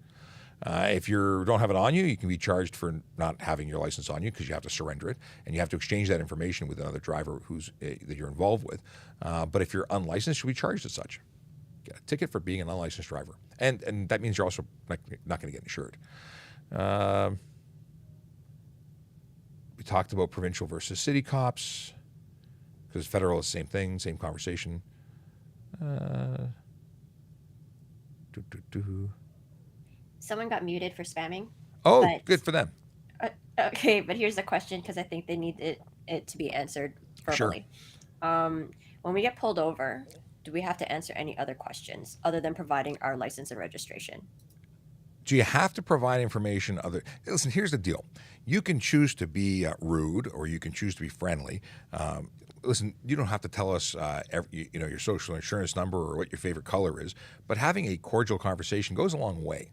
If you don't have it on you, you can be charged for not having your license on you because you have to surrender it, and you have to exchange that information with another driver that you're involved with. But if you're unlicensed, you'll be charged as such. Get a ticket for being an unlicensed driver, and that means you're also not going to get insured. We talked about provincial versus city cops, because federal is the same thing, same conversation. Someone got muted for spamming. Oh, But good for them. okay, but here's the question because I think they need it to be answered Sure. verbally. When we get pulled over, do we have to answer any other questions other than providing our license and registration? Do you have to provide information other? Listen, here's the deal. You can choose to be rude, or you can choose to be friendly. Listen, you don't have to tell us, your social insurance number or what your favorite color is. But having a cordial conversation goes a long way.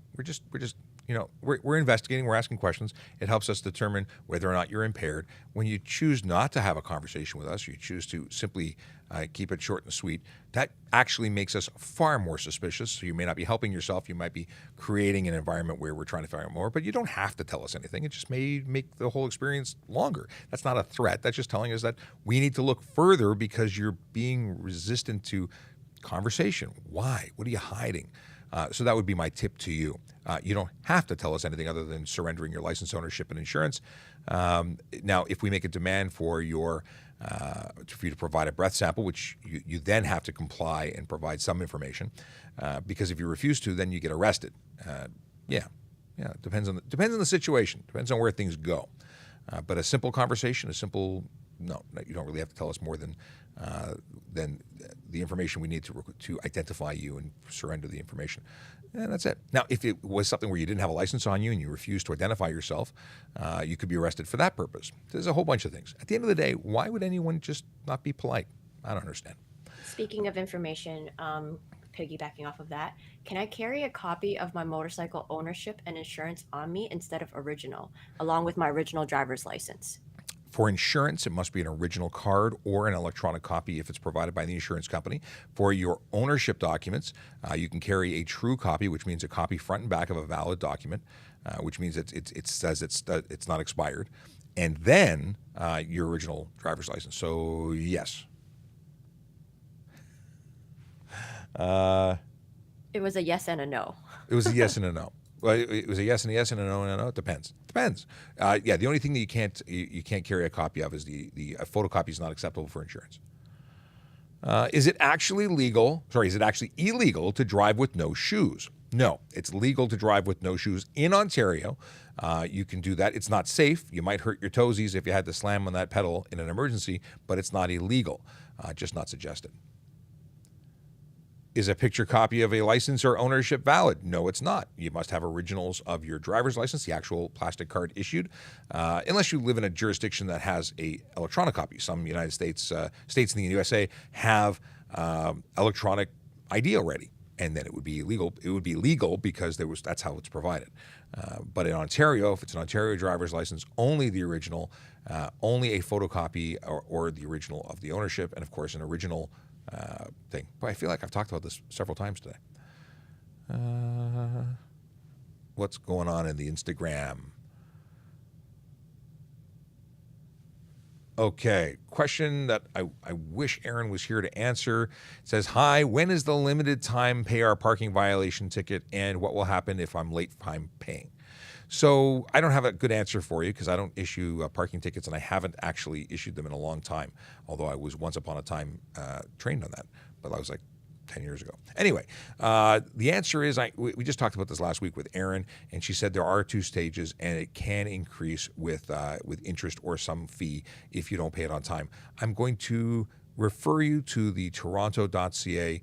We're investigating. We're asking questions. It helps us determine whether or not you're impaired. When you choose not to have a conversation with us, or you choose to simply keep it short and sweet, that actually makes us far more suspicious. So you may not be helping yourself. You might be creating an environment where we're trying to find out more, but you don't have to tell us anything. It just may make the whole experience longer. That's not a threat. That's just telling us that we need to look further because you're being resistant to conversation. Why? What are you hiding? So that would be my tip to you. You don't have to tell us anything other than surrendering your license, ownership, and insurance. Now, if we make a demand for you to provide a breath sample, which you then have to comply and provide some information, because if you refuse to, then you get arrested. It depends on the situation. Depends on where things go. But a simple conversation, no, you don't really have to tell us more than the information we need to identify you and surrender the information. And that's it. Now, if it was something where you didn't have a license on you and you refused to identify yourself, you could be arrested for that purpose. There's a whole bunch of things. At the end of the day, why would anyone just not be polite? I don't understand. Speaking of information, piggybacking off of that, can I carry a copy of my motorcycle ownership and insurance on me instead of original, along with my original driver's license? For insurance, it must be an original card or an electronic copy if it's provided by the insurance company. For your ownership documents, you can carry a true copy, which means a copy front and back of a valid document, which means it says it's not expired, and then your original driver's license. So yes. It was a yes and a no. It was a yes and a no. Well, it was a yes and a no and a no. It depends. The only thing that you can't carry a copy of is a photocopy is not acceptable for insurance. Is it actually illegal to drive with no shoes? No, it's legal to drive with no shoes in Ontario. You can do that. It's not safe. You might hurt your toesies if you had to slam on that pedal in an emergency, but it's not illegal. Just not suggested. Is a picture copy of a license or ownership valid? No, it's not. You must have originals of your driver's license, the actual plastic card issued, unless you live in a jurisdiction that has a electronic copy. Some United States states in the USA have electronic ID already, and then it would be illegal. It would be legal because that's how it's provided. But in Ontario, if it's an Ontario driver's license, only the original, only a photocopy or the original of the ownership, and of course an original thing. Boy, I feel like I've talked about this several times today. What's going on in the Instagram? Okay, question that I wish Aaron was here to answer. It says, hi, when is the limited time pay our parking violation ticket, and what will happen if I'm late time paying? So I don't have a good answer for you because I don't issue parking tickets, and I haven't actually issued them in a long time, although I was once upon a time trained on that, but I was like 10 years ago. Anyway, the answer is we just talked about this last week with Erin, and she said there are 2 stages, and it can increase with interest or some fee if you don't pay it on time. I'm going to refer you to the toronto.ca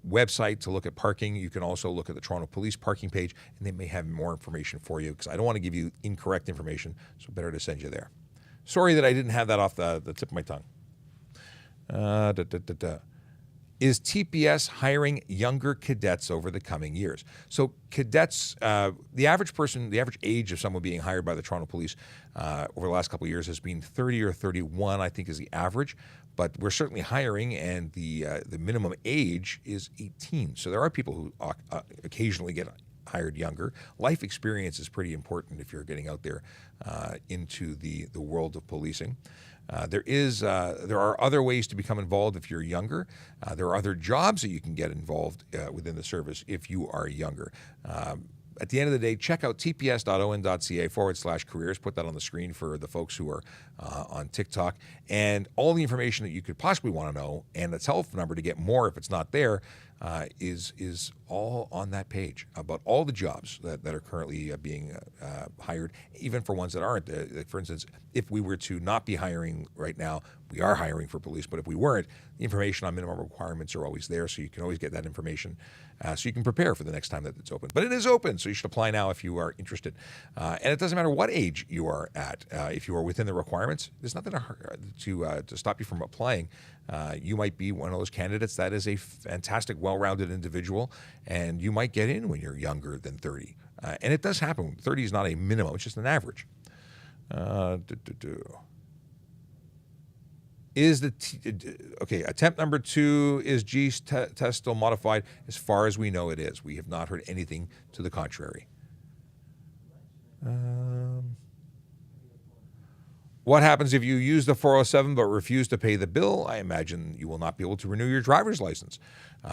website to look at parking. You can also look at the Toronto Police parking page, and they may have more information for you because I don't want to give you incorrect information, so better to send you there. Sorry that I didn't have that off the tip of my tongue. Is TPS hiring younger cadets over the coming years? So cadets, the average age of someone being hired by the Toronto Police over the last couple of years has been 30 or 31, I think is the average. But we're certainly hiring, and the minimum age is 18. So there are people who occasionally get hired younger. Life experience is pretty important if you're getting out there into the world of policing. There are other ways to become involved if you're younger. There are other jobs that you can get involved within the service if you are younger. at the end of the day, check out tps.on.ca/careers. Put that on the screen for the folks who are on TikTok. And all the information that you could possibly want to know, and the telephone number to get more if it's not there, is all on that page about all the jobs that are currently being hired, even for ones that aren't. Like for instance, if we were to not be hiring right now, we are hiring for police, but if we weren't, the information on minimum requirements are always there, so you can always get that information so you can prepare for the next time that it's open. But it is open, so you should apply now if you are interested. And it doesn't matter what age you are at. If you are within the requirements, there's nothing to stop you from applying. You might be one of those candidates that is a fantastic, well-rounded individual, and you might get in when you're younger than 30. And it does happen. 30 is not a minimum, it's just an average. Is the attempt number 2, is G's test still modified? As far as we know, it is. We have not heard anything to the contrary. What happens if you use the 407 but refuse to pay the bill? I imagine you will not be able to renew your driver's license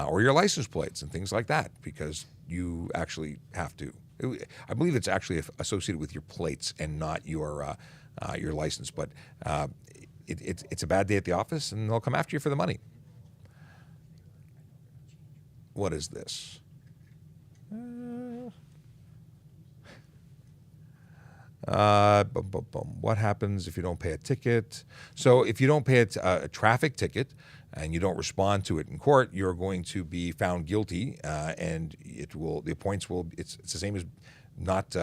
or your license plates and things like that, because you actually have to. I believe it's actually associated with your plates and not your license, but it's a bad day at the office, and they'll come after you for the money. What is this? What happens if you don't pay a ticket? So if you don't pay a traffic ticket and you don't respond to it in court, you're going to be found guilty, and the points will. It's the same as not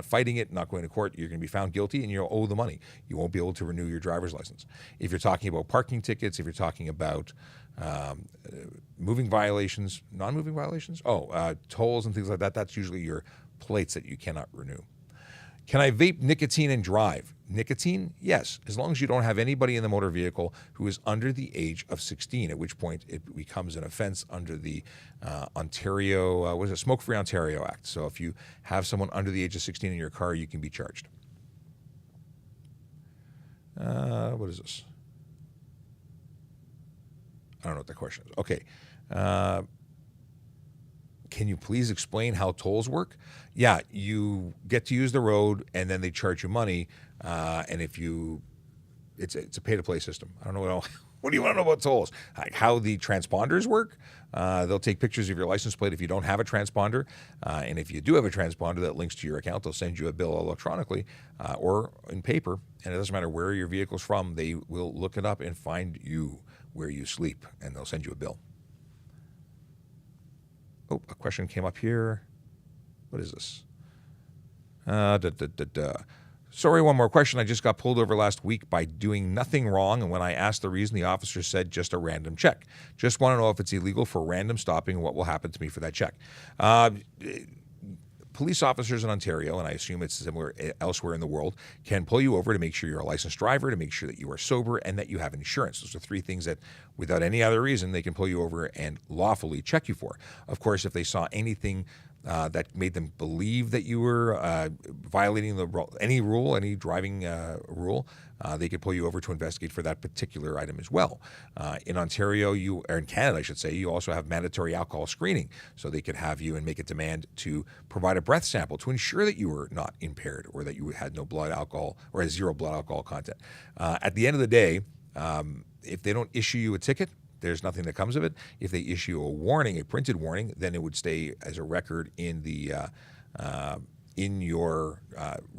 fighting it, not going to court. You're going to be found guilty, and you'll owe the money. You won't be able to renew your driver's license. If you're talking about parking tickets, if you're talking about moving violations, non-moving violations, tolls and things like that, that's usually your plates that you cannot renew. Can I vape nicotine and drive? Nicotine, yes, as long as you don't have anybody in the motor vehicle who is under the age of 16, at which point it becomes an offense under the Ontario, Smoke-Free Ontario Act. So if you have someone under the age of 16 in your car, you can be charged. What is this? I don't know what the question is. Okay. Can you please explain how tolls work? Yeah, you get to use the road, and then they charge you money. And if it's a pay-to-play system. I don't know what do you want to know about tolls? Like how the transponders work? They'll take pictures of your license plate if you don't have a transponder, and if you do have a transponder that links to your account, they'll send you a bill electronically or in paper. And it doesn't matter where your vehicle's from; they will look it up and find you where you sleep, and they'll send you a bill. Oh, a question came up here. What is this? Sorry, one more question. I just got pulled over last week by doing nothing wrong, and when I asked the reason, the officer said just a random check. Just want to know if it's illegal for random stopping and what will happen to me for that check. Police officers in Ontario, and I assume it's similar elsewhere in the world, can pull you over to make sure you're a licensed driver, to make sure that you are sober, and that you have insurance. Those are 3 things that, without any other reason, they can pull you over and lawfully check you for. Of course, if they saw anything that made them believe that you were violating any driving rule, they could pull you over to investigate for that particular item as well. In Ontario, or in Canada, I should say, you also have mandatory alcohol screening. So they could have you and make a demand to provide a breath sample to ensure that you were not impaired or that you had no blood alcohol or had 0 blood alcohol content. At the end of the day, if they don't issue you a ticket, there's nothing that comes of it. If they issue a warning, a printed warning, then it would stay as a record in your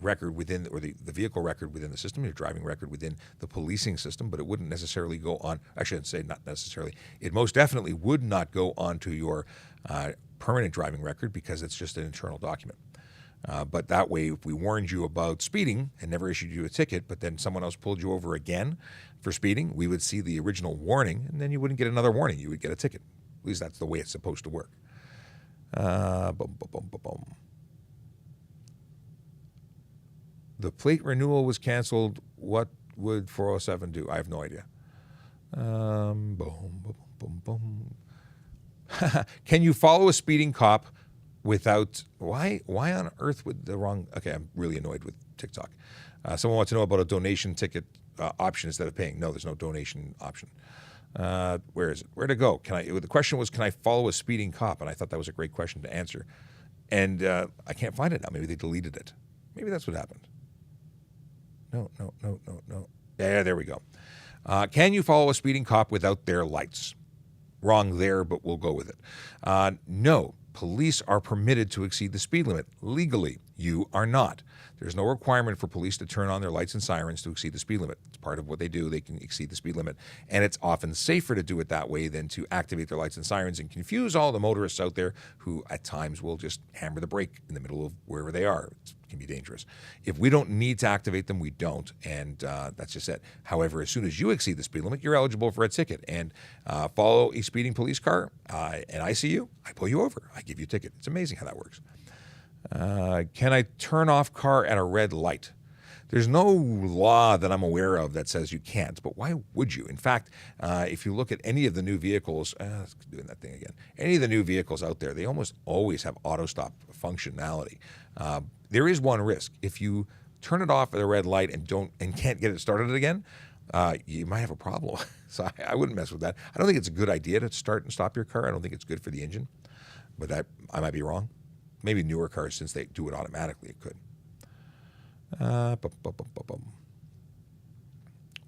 record within, or the vehicle record within the system, your driving record within the policing system, but it wouldn't necessarily go on, I shouldn't say not necessarily, it most definitely would not go onto your permanent driving record because it's just an internal document. But that way, if we warned you about speeding and never issued you a ticket, but then someone else pulled you over again for speeding, we would see the original warning, and then you wouldn't get another warning. You would get a ticket. At least that's the way it's supposed to work. The plate renewal was canceled. What would 407 do? I have no idea. Can you follow a speeding cop without, why on earth would the wrong, okay, I'm really annoyed with TikTok. Someone wants to know about a donation ticket option instead of paying. No, there's no donation option. Where is it? Where to go? The question was, can I follow a speeding cop? And I thought that was a great question to answer. And I can't find it now. Maybe they deleted it. Maybe that's what happened. No. Yeah, there we go. Can you follow a speeding cop without their lights? Wrong there, but we'll go with it. No, police are permitted to exceed the speed limit legally. You are not. There's no requirement for police to turn on their lights and sirens to exceed the speed limit. It's part of what they do. They can exceed the speed limit. And it's often safer to do it that way than to activate their lights and sirens and confuse all the motorists out there who at times will just hammer the brake in the middle of wherever they are. It can be dangerous. If we don't need to activate them, we don't. And that's just it. However, as soon as you exceed the speed limit, you're eligible for a ticket. And follow a speeding police car, and I see you, I pull you over. I give you a ticket. It's amazing how that works. Can I turn off car at a red light? There's no law that I'm aware of that says you can't, but why would you? In fact, if you look at any of the new vehicles, doing that thing again, any of the new vehicles out there, they almost always have auto stop functionality. There is one risk. If you turn it off at a red light and can't get it started again, you might have a problem. So I wouldn't mess with that. I don't think it's a good idea to start and stop your car. I don't think it's good for the engine, but I might be wrong. Maybe newer cars, since they do it automatically, it could.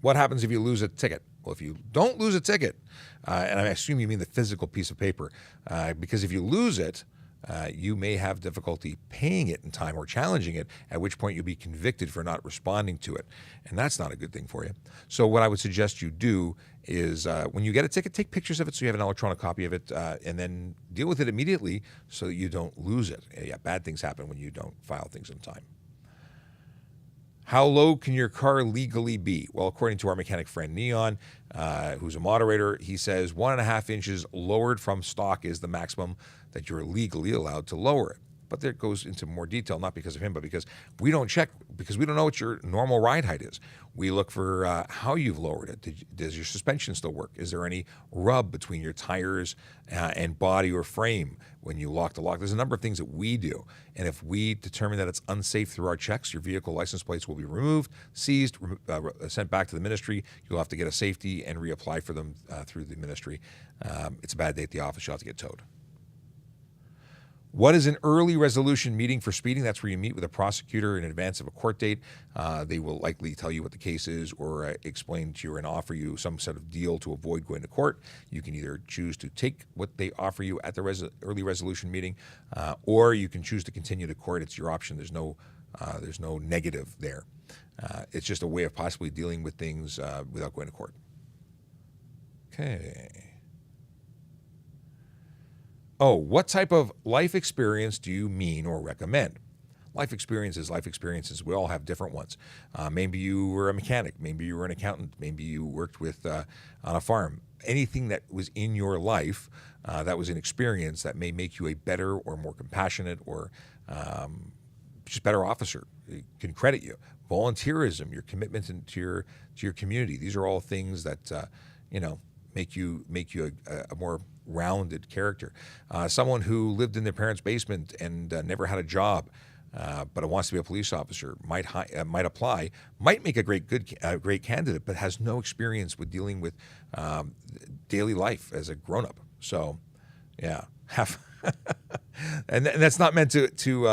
What happens if you lose a ticket? Well, if you don't lose a ticket, and I assume you mean the physical piece of paper, because if you lose it, you may have difficulty paying it in time or challenging it, at which point you'll be convicted for not responding to it. And that's not a good thing for you. So what I would suggest you do is when you get a ticket, take pictures of it so you have an electronic copy of it, and then deal with it immediately so that you don't lose it. Yeah, bad things happen when you don't file things in time. How low can your car legally be? Well, according to our mechanic friend Neon, who's a moderator, he says 1.5 inches lowered from stock is the maximum that you're legally allowed to lower it. But that goes into more detail, not because of him, but because we don't check, because we don't know what your normal ride height is. We look for how you've lowered it. Does your suspension still work? Is there any rub between your tires and body or frame when you lock the lock? There's a number of things that we do. And if we determine that it's unsafe through our checks, your vehicle license plates will be removed, seized, sent back to the ministry. You'll have to get a safety and reapply for them through the ministry. It's a bad day at the office. You'll have to get towed. What is an early resolution meeting for speeding? That's where you meet with a prosecutor in advance of a court date. They will likely tell you what the case is or explain to you and offer you some sort of deal to avoid going to court. You can either choose to take what they offer you at the early resolution meeting, or you can choose to continue to court. It's your option. There's no negative there. It's just a way of possibly dealing with things without going to court. Okay. Oh, what type of life experience do you mean or recommend? Life experiences. We all have different ones. Maybe you were a mechanic. Maybe you were an accountant. Maybe you worked with on a farm. Anything that was in your life that was an experience that may make you a better or more compassionate or just better officer. It can credit you. Volunteerism, your commitment to your community. These are all things that make you a more rounded character. Someone who lived in their parents' basement and never had a job, but wants to be a police officer might apply, might make a great candidate, but has no experience with dealing with daily life as a grown-up. So, yeah, and that's not meant to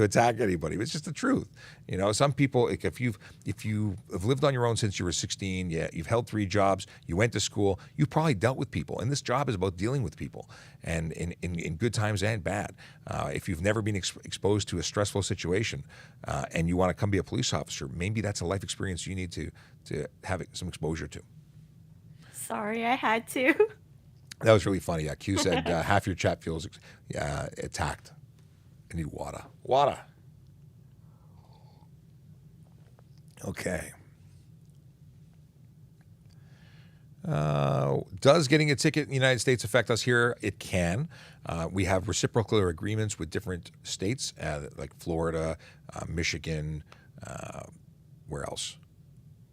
attack anybody. It's just the truth. Some people, like if you have lived on your own since you were 16, you've held 3 jobs, you went to school, you've probably dealt with people, and this job is about dealing with people, and in good times and bad. If you've never been exposed to a stressful situation, and you want to come be a police officer, maybe that's a life experience you need to have some exposure to. Sorry, I had to. That was really funny. Yeah, Q said half your chat feels attacked. I need water. Water. Okay. Does getting a ticket in the United States affect us here? It can. We have reciprocal agreements with different states, like Florida, Michigan, where else?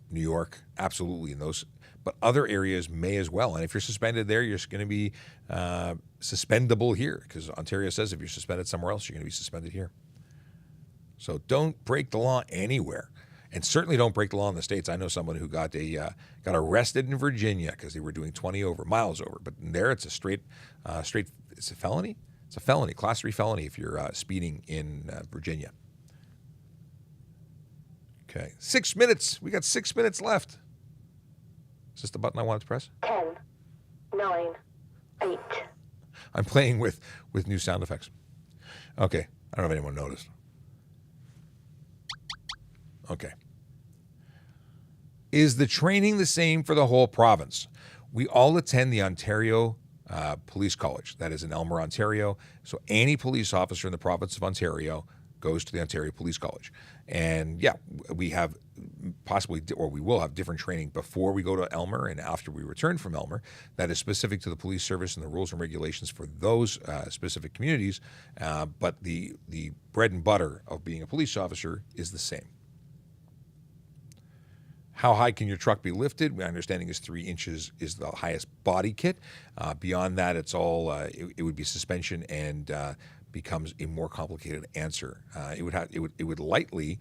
New York, absolutely. In those, but other areas may as well. And if you're suspended there, you're going to be suspendable here, because Ontario says if you're suspended somewhere else, you're going to be suspended here. So don't break the law anywhere. And certainly don't break the law in the States. I know someone who got arrested in Virginia because they were doing 20 miles over. But there it's a straight, it's a felony. It's a felony, class 3 felony if you're speeding in Virginia. Okay, 6 minutes. We got 6 minutes left. Is this the button I wanted to press? 10, 9, 8. I'm playing with new sound effects. Okay, I don't know if anyone noticed. Okay. Is the training the same for the whole province? We all attend the Ontario Police College. That is in Elmer, Ontario. So any police officer in the province of Ontario goes to the Ontario Police College. And yeah, we have possibly, or we will have different training before we go to Elmer and after we return from Elmer that is specific to the police service and the rules and regulations for those specific communities. But the bread and butter of being a police officer is the same. How high can your truck be lifted? My understanding is 3 inches is the highest body kit. Beyond that, it's all it would be suspension and becomes a more complicated answer. It would likely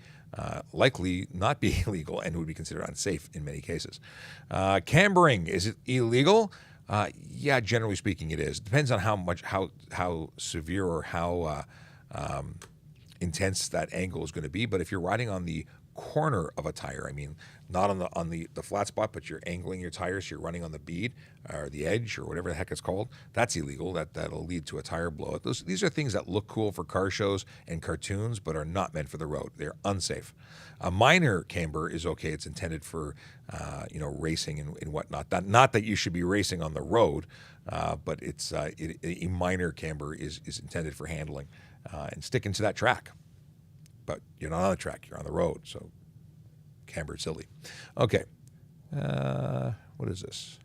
not be illegal and would be considered unsafe in many cases. Cambering, is it illegal? Yeah, generally speaking, it is. Depends on how severe or how intense that angle is going to be. But if you're riding on the corner of a tire, I mean, not on the flat spot, but you're angling your tires, you're running on the bead or the edge or whatever the heck it's called, that's illegal. That'll lead to a tire blowout. These are things that look cool for car shows and cartoons, but are not meant for the road. They're unsafe. A minor camber is okay. It's intended for racing and whatnot. Not that you should be racing on the road, but it's a minor camber is intended for handling and sticking to that track. But you're not on the track, you're on the road, so camber silly. Okay, what is this?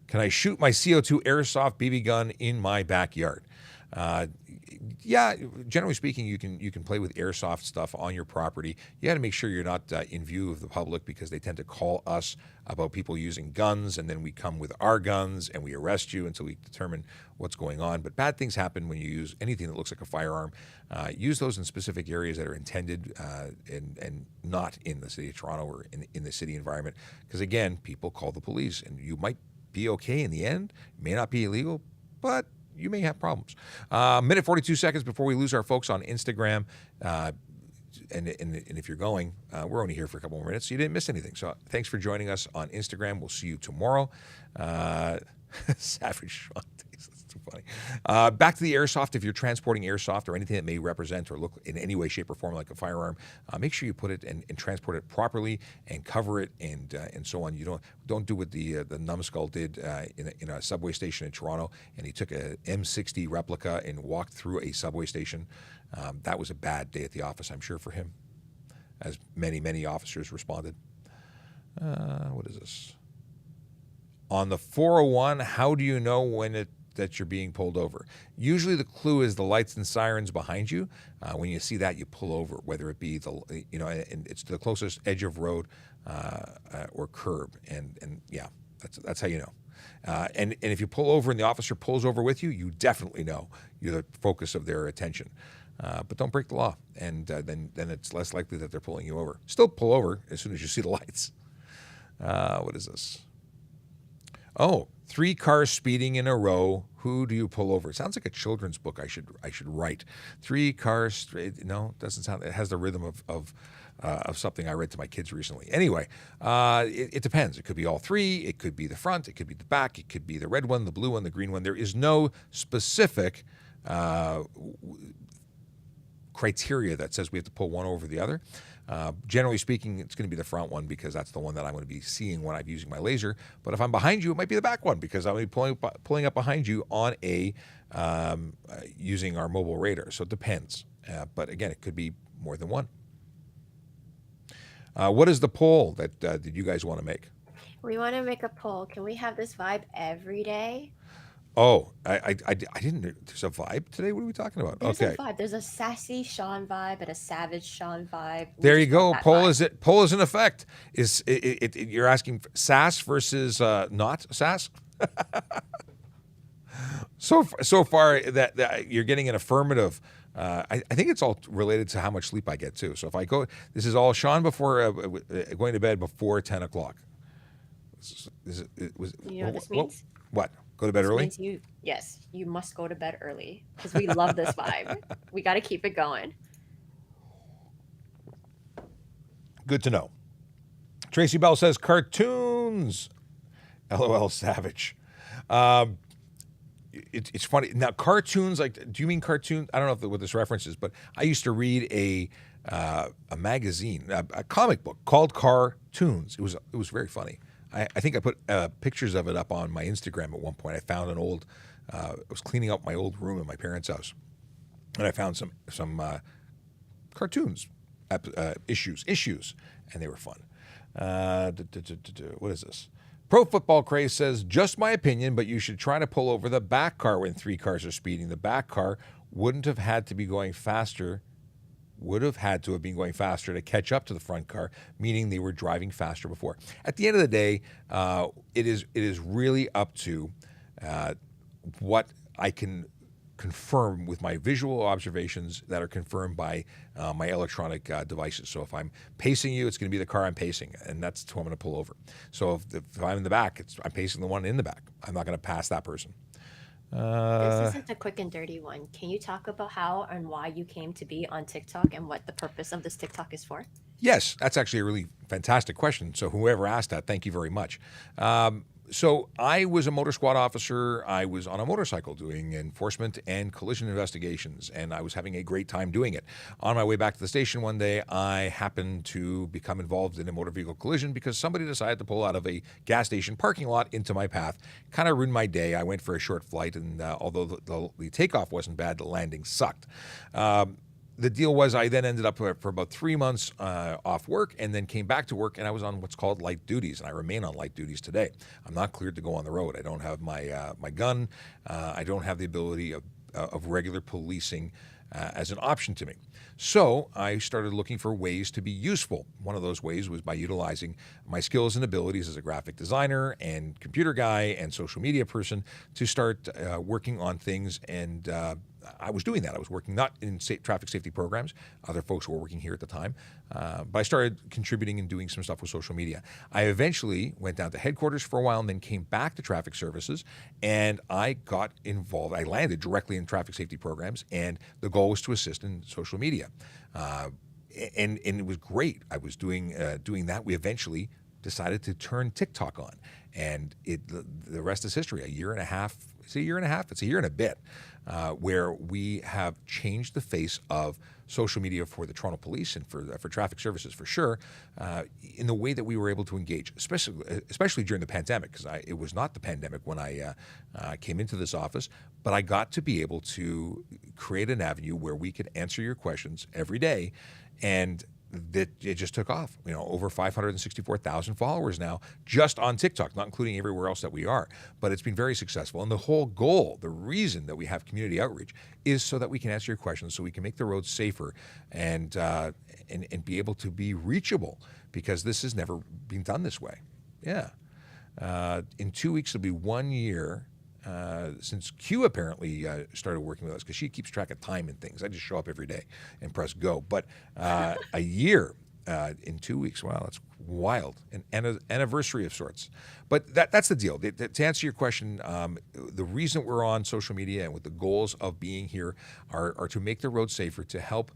Can I shoot my CO2 airsoft BB gun in my backyard? Yeah, generally speaking, you can play with airsoft stuff on your property. You got to make sure you're not in view of the public because they tend to call us about people using guns, and then we come with our guns and we arrest you until we determine what's going on. But bad things happen when you use anything that looks like a firearm. Use those in specific areas that are intended and not in the city of Toronto or in the city environment. Because again, people call the police, and you might be okay in the end. It may not be illegal, but you may have problems. Minute 42 seconds before we lose our folks on Instagram. And if you're going, we're only here for a couple more minutes, so you didn't miss anything. So thanks for joining us on Instagram. We'll see you tomorrow. Savage Sean. That's too funny. Back to the airsoft. If you're transporting airsoft or anything that may represent or look in any way, shape, or form like a firearm, make sure you put it and transport it properly and cover it and so on. You don't do what the numbskull did in a subway station in Toronto, and he took a M60 replica and walked through a subway station. That was a bad day at the office, I'm sure, for him, as many officers responded. What is this? On the 401, how do you know that you're being pulled over? Usually the clue is the lights and sirens behind you. When you see that, you pull over, whether it be and it's the closest edge of road or curb. And yeah, that's how you know. And if you pull over and the officer pulls over with you, you definitely know you're the focus of their attention. But don't break the law, and then it's less likely that they're pulling you over. Still pull over as soon as you see the lights. What is this? Oh, 3 cars speeding in a row. Who do you pull over? It sounds like a children's book I should write. 3 cars. No, it doesn't sound. It has the rhythm of something I read to my kids recently. Anyway, it depends. It could be all 3. It could be the front. It could be the back. It could be the red one, the blue one, the green one. There is no specific criteria that says we have to pull one over the other. Generally speaking, it's going to be the front one because that's the one that I'm going to be seeing when I'm using my laser. But if I'm behind you, it might be the back one because I'm going to be pulling up behind you on using our mobile radar. So it depends. But again, it could be more than one. What is the poll that you guys want to make? We want to make a poll. Can we have this vibe every day? Oh, I didn't. There's a vibe today. What are we talking about? There's Okay. a vibe. There's a sassy Sean vibe and a savage Sean vibe. There you go. Poll is in effect. Is it you're asking sass versus not sass? So far that you're getting an affirmative. I think it's all related to how much sleep I get too. So if I go, this is all Sean before going to bed before 10 o'clock. You know what this means? What? Go to bed This early? means you must go to bed early because we love this vibe. We got to keep it going. Good to know. Tracy Bell says cartoons. LOL savage. Um, it's funny. Now, cartoons, like, do you mean cartoons? I don't know what this reference is, but I used to read a magazine, a comic book called Cartoons. It was very funny. I think I put pictures of it up on my Instagram at one point. I found an old, I was cleaning up my old room in my parents' house, and I found some cartoons, issues, and they were fun. What is this? Pro Football Craze says, just my opinion, but you should try to pull over the back car when 3 cars are speeding. The back car wouldn't have had to be going faster, would have had to have been going faster to catch up to the front car, meaning they were driving faster before. At the end of the day, it is really up to what I can confirm with my visual observations that are confirmed by my electronic devices. So if I'm pacing you, it's going to be the car I'm pacing, and that's who I'm going to pull over. So if I'm in the back, I'm pacing the one in the back. I'm not going to pass that person. This isn't a quick and dirty one. Can you talk about how and why you came to be on TikTok and what the purpose of this TikTok is for? Yes, that's actually a really fantastic question. So whoever asked that, thank you very much. So I was a motor squad officer. I was on a motorcycle doing enforcement and collision investigations, and I was having a great time doing it. On my way back to the station one day, I happened to become involved in a motor vehicle collision because somebody decided to pull out of a gas station parking lot into my path. Kind of ruined my day. I went for a short flight, and although the takeoff wasn't bad, the landing sucked. The deal was I then ended up for about 3 months off work and then came back to work, and I was on what's called light duties, and I remain on light duties today. I'm not cleared to go on the road. I don't have my gun. I don't have the ability of regular policing as an option to me. So I started looking for ways to be useful. One of those ways was by utilizing my skills and abilities as a graphic designer and computer guy and social media person to start working on things, and I was doing that. I was working not in traffic safety programs. Other folks were working here at the time. But I started contributing and doing some stuff with social media. I eventually went down to headquarters for a while and then came back to traffic services, and I got involved. I landed directly in traffic safety programs, and the goal was to assist in social media. And it was great. I was doing that. We eventually decided to turn TikTok on, and the rest is history. A year and a half. It's a year and a half. It's a year and a bit. Where we have changed the face of social media for the Toronto Police and for traffic services for sure, in the way that we were able to engage, especially during the pandemic, because it was not the pandemic when I came into this office, but I got to be able to create an avenue where we could answer your questions every day, and that it just took off. Over 564,000 followers now just on TikTok, not including everywhere else that we are. But it's been very successful. And the whole goal, the reason that we have community outreach is so that we can answer your questions, so we can make the roads safer and be able to be reachable, because this has never been done this way. Yeah. In 2 weeks, it'll be 1 year since Q apparently started working with us, because she keeps track of time and things. I just show up every day and press go. But a year in 2 weeks, wow, that's wild. An anniversary of sorts. But that's the deal. To answer your question, the reason we're on social media and with the goals of being here are to make the road safer, to help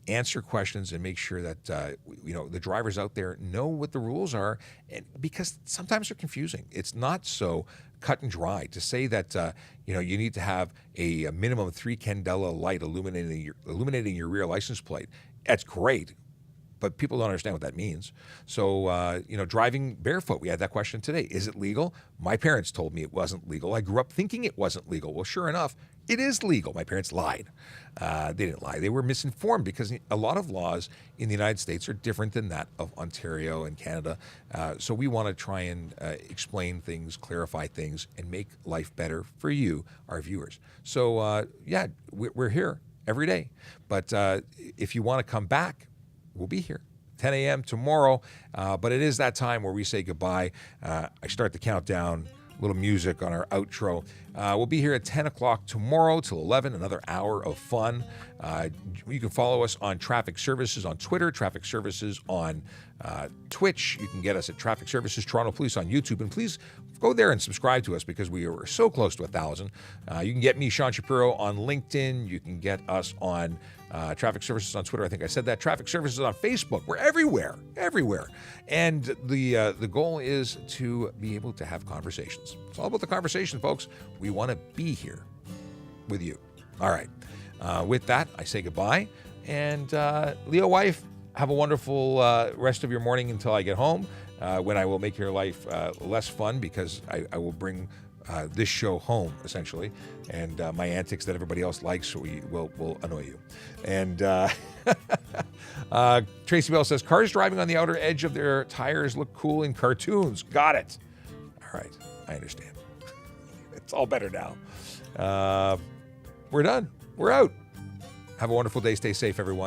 answer questions and make sure that the drivers out there know what the rules are, and because sometimes they're confusing. It's not so cut and dry to say that you need to have a minimum 3 candela light illuminating your rear license plate. That's great, but people don't understand what that means. So, driving barefoot, we had that question today. Is it legal? My parents told me it wasn't legal. I grew up thinking it wasn't legal. Well, sure enough, it is legal. My parents lied. They didn't lie. They were misinformed, because a lot of laws in the United States are different than that of Ontario and Canada. So we want to try and explain things, clarify things, and make life better for you, our viewers. So, we're here every day. But if you want to come back, we'll be here 10 a.m. tomorrow. But it is that time where we say goodbye. I start the countdown, little music on our outro. We'll be here at 10 o'clock tomorrow till 11, another hour of fun. You can follow us on Traffic Services on Twitter, Traffic Services on Twitch. You can get us at Traffic Services Toronto Police on YouTube. And please go there and subscribe to us because we are so close to 1,000. You can get me, Sean Shapiro, on LinkedIn. You can get us on Traffic Services on Twitter. I think I said that. Traffic Services on Facebook. We're everywhere. And the goal is to be able to have conversations. It's all about the conversation, folks. We want to be here with you. All right. With that, I say goodbye. And Leo wife, have a wonderful rest of your morning until I get home, when I will make your life less fun because I will bring this show home, essentially, and my antics that everybody else likes will annoy you. And Tracy Bell says, cars driving on the outer edge of their tires look cool in cartoons. Got it. All right. I understand. It's all better now. We're done. We're out. Have a wonderful day. Stay safe, everyone.